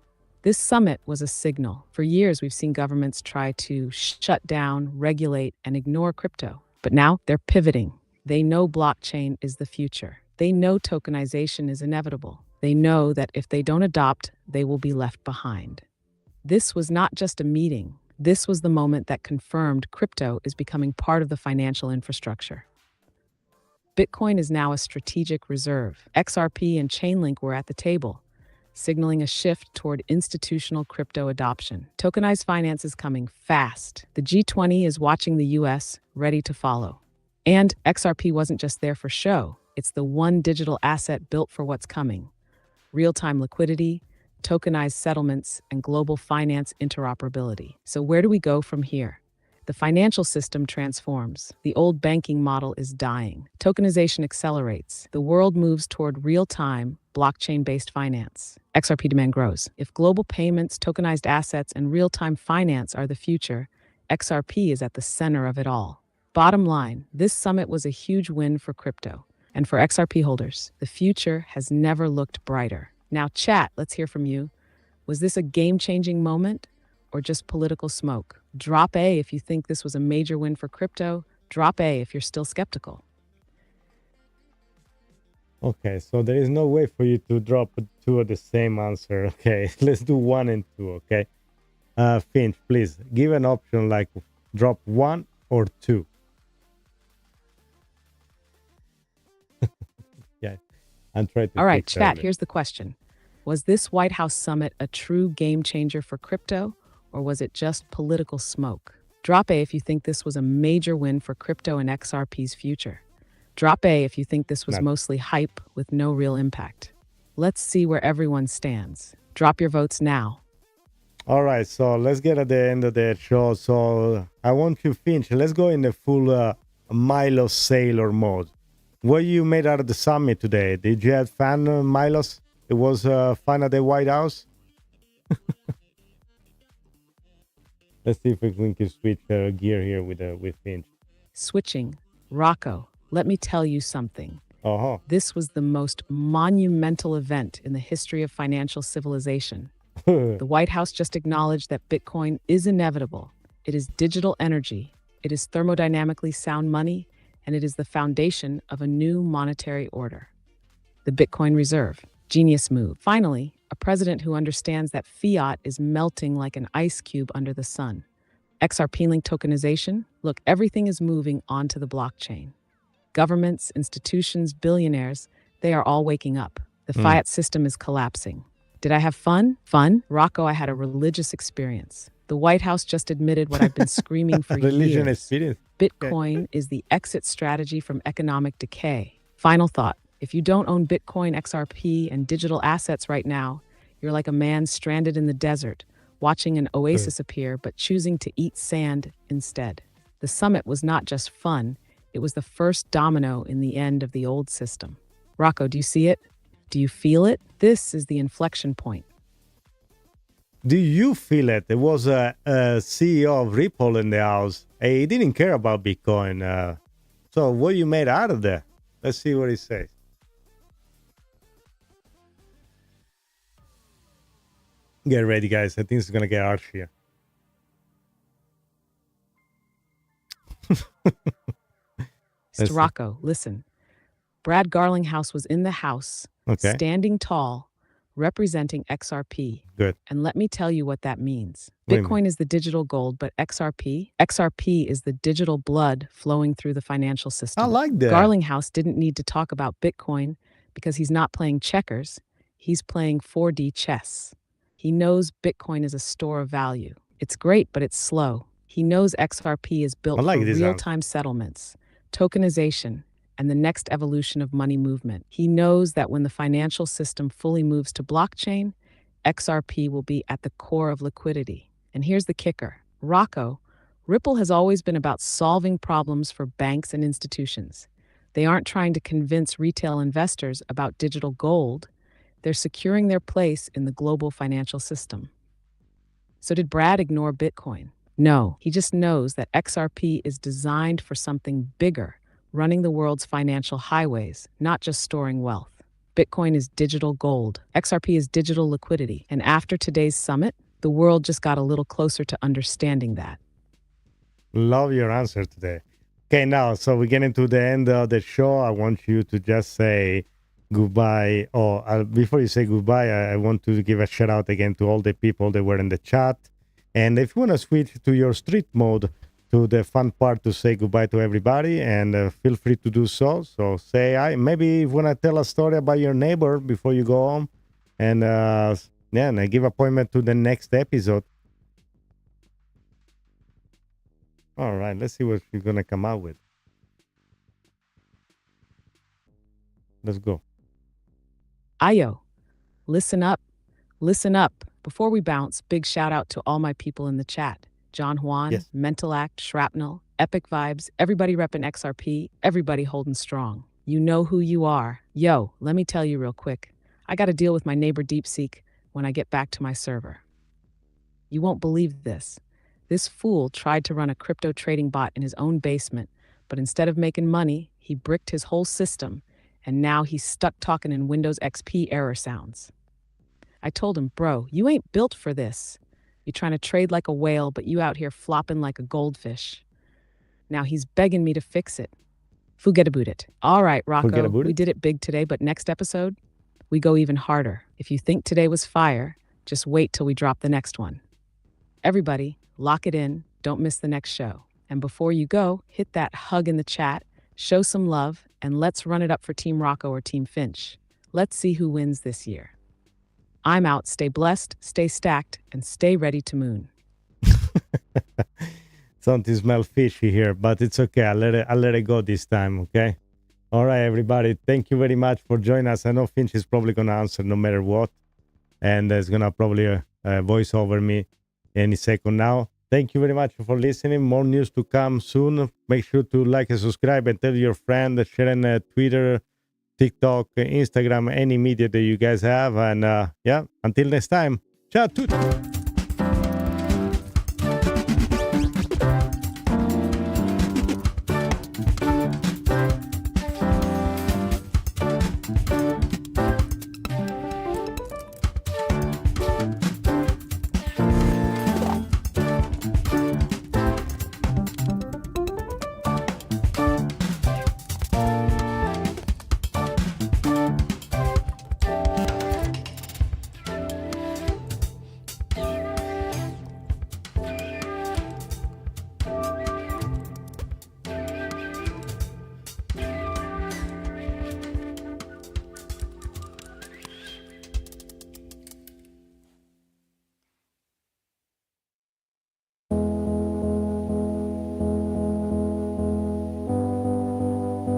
This summit was a signal. For years, we've seen governments try to shut down, regulate, and ignore crypto. But now they're pivoting. They know blockchain is the future. They know tokenization is inevitable. They know that if they don't adopt, they will be left behind. This was not just a meeting. This was the moment that confirmed crypto is becoming part of the financial infrastructure. Bitcoin is now a strategic reserve. XRP and Chainlink were at the table, signaling a shift toward institutional crypto adoption. Tokenized finance is coming fast. The G20 is watching the US, ready to follow. And XRP wasn't just there for show. It's the one digital asset built for what's coming. Real-time liquidity, tokenized settlements, and global finance interoperability. So where do we go from here? The financial system transforms. The old banking model is dying. Tokenization accelerates. The world moves toward real-time, blockchain-based finance. XRP demand grows. If global payments, tokenized assets, and real-time finance are the future, XRP is at the center of it all. Bottom line, this summit was a huge win for crypto. And for XRP holders, the future has never looked brighter. Now, chat, let's hear from you. Was this a game-changing moment or just political smoke? Drop A if you think this was a major win for crypto. Drop A if you're still skeptical.
Okay, so there is no way for you to drop 2 of the same answer. Okay, let's do 1 and 2, okay? Finch, please, give an option like drop 1 or 2. Yeah, I'm trying to...
All right, chat, here's the question. Was this White House summit a true game changer for crypto, or was it just political smoke? Drop A if you think this was a major win for crypto and XRP's future. Drop A if you think this was mostly hype with no real impact. Let's see where everyone stands. Drop your votes now.
All right, so let's get at the end of the show. So I want you, Finch, let's go in the full Milo sailor mode. What you made out of the summit today? Did you have fun, Milos? It was fun at the White House? Let's see if we can switch gear here with Finch.
Switching. Rocco, let me tell you something.
Uh-huh.
This was the most monumental event in the history of financial civilization. The White House just acknowledged that Bitcoin is inevitable. It is digital energy. It is thermodynamically sound money, and it is the foundation of a new monetary order. The Bitcoin reserve. Genius move. Finally, a president who understands that fiat is melting like an ice cube under the sun. XRP link tokenization? Look, everything is moving onto the blockchain. Governments, institutions, billionaires, they are all waking up. The fiat system is collapsing. Did I have fun? Fun? Rocco, I had a religious experience. The White House just admitted what I've been screaming for
Religion
years.
experience.
Bitcoin is the exit strategy from economic decay. Final thought. If you don't own Bitcoin, XRP, and digital assets right now, you're like a man stranded in the desert, watching an oasis appear but choosing to eat sand instead. The summit was not just fun, it was the first domino in the end of the old system. Rocco, do you see it? Do you feel it? This is the inflection point.
Do you feel it? There was a CEO of Ripple in the house. He didn't care about Bitcoin. So what you made out of that? Let's see what he says. Get ready, guys. I think it's going to get harsh here.
Mr. Rocco, listen. Brad Garlinghouse was in the house, standing tall, representing XRP.
Good.
And let me tell you what that means. Bitcoin is the digital gold, but XRP is the digital blood flowing through the financial system.
I like that.
Garlinghouse didn't need to talk about Bitcoin because he's not playing checkers. He's playing 4D chess. He knows Bitcoin is a store of value. It's great, but it's slow. He knows XRP is built for real-time settlements, tokenization, and the next evolution of money movement. He knows that when the financial system fully moves to blockchain, XRP will be at the core of liquidity. And here's the kicker. Rocco, Ripple has always been about solving problems for banks and institutions. They aren't trying to convince retail investors about digital gold. They're securing their place in the global financial system. So did Brad ignore Bitcoin? No, he just knows that XRP is designed for something bigger, running the world's financial highways, not just storing wealth. Bitcoin is digital gold. XRP is digital liquidity. And after today's summit, the world just got a little closer to understanding that.
Love your answer today. Okay, now, so we get into the end of the show. I want you to just say goodbye. Before you say goodbye, I want to give a shout out again to all the people that were in the chat. And if you want to switch to your street mode, to the fun part to say goodbye to everybody, and feel free to do so. So say hi. Maybe you want to tell a story about your neighbor before you go home, and and give appointment to the next episode. All right, let's see what you're gonna come out with. Let's go.
Ayo, listen up. Listen up. Before we bounce, big shout out to all my people in the chat. John Juan, Mental Act, Shrapnel, Epic Vibes, everybody repping XRP, everybody holding strong. You know who you are. Yo, let me tell you real quick. I got to deal with my neighbor DeepSeek when I get back to my server. You won't believe this. This fool tried to run a crypto trading bot in his own basement, but instead of making money, he bricked his whole system, and now he's stuck talking in Windows XP error sounds. I told him, bro, you ain't built for this. You're trying to trade like a whale, but you out here flopping like a goldfish. Now he's begging me to fix it. Forget about it. All right, Rocco, we did it big today, but next episode, we go even harder. If you think today was fire, just wait till we drop the next one. Everybody, lock it in. Don't miss the next show. And before you go, hit that hug in the chat, show some love, and let's run it up for Team Rocco or Team Finch. Let's see who wins this year. I'm out. Stay blessed, stay stacked, and stay ready to moon.
Something smells fishy here, but it's okay. I'll let it go this time, okay? All right, everybody. Thank you very much for joining us. I know Finch is probably going to answer no matter what, and is going to probably voice over me any second now. Thank you very much for listening. More news to come soon. Make sure to like and subscribe and tell your friend, share on Twitter, TikTok, Instagram, any media that you guys have. And until next time, ciao a tutti.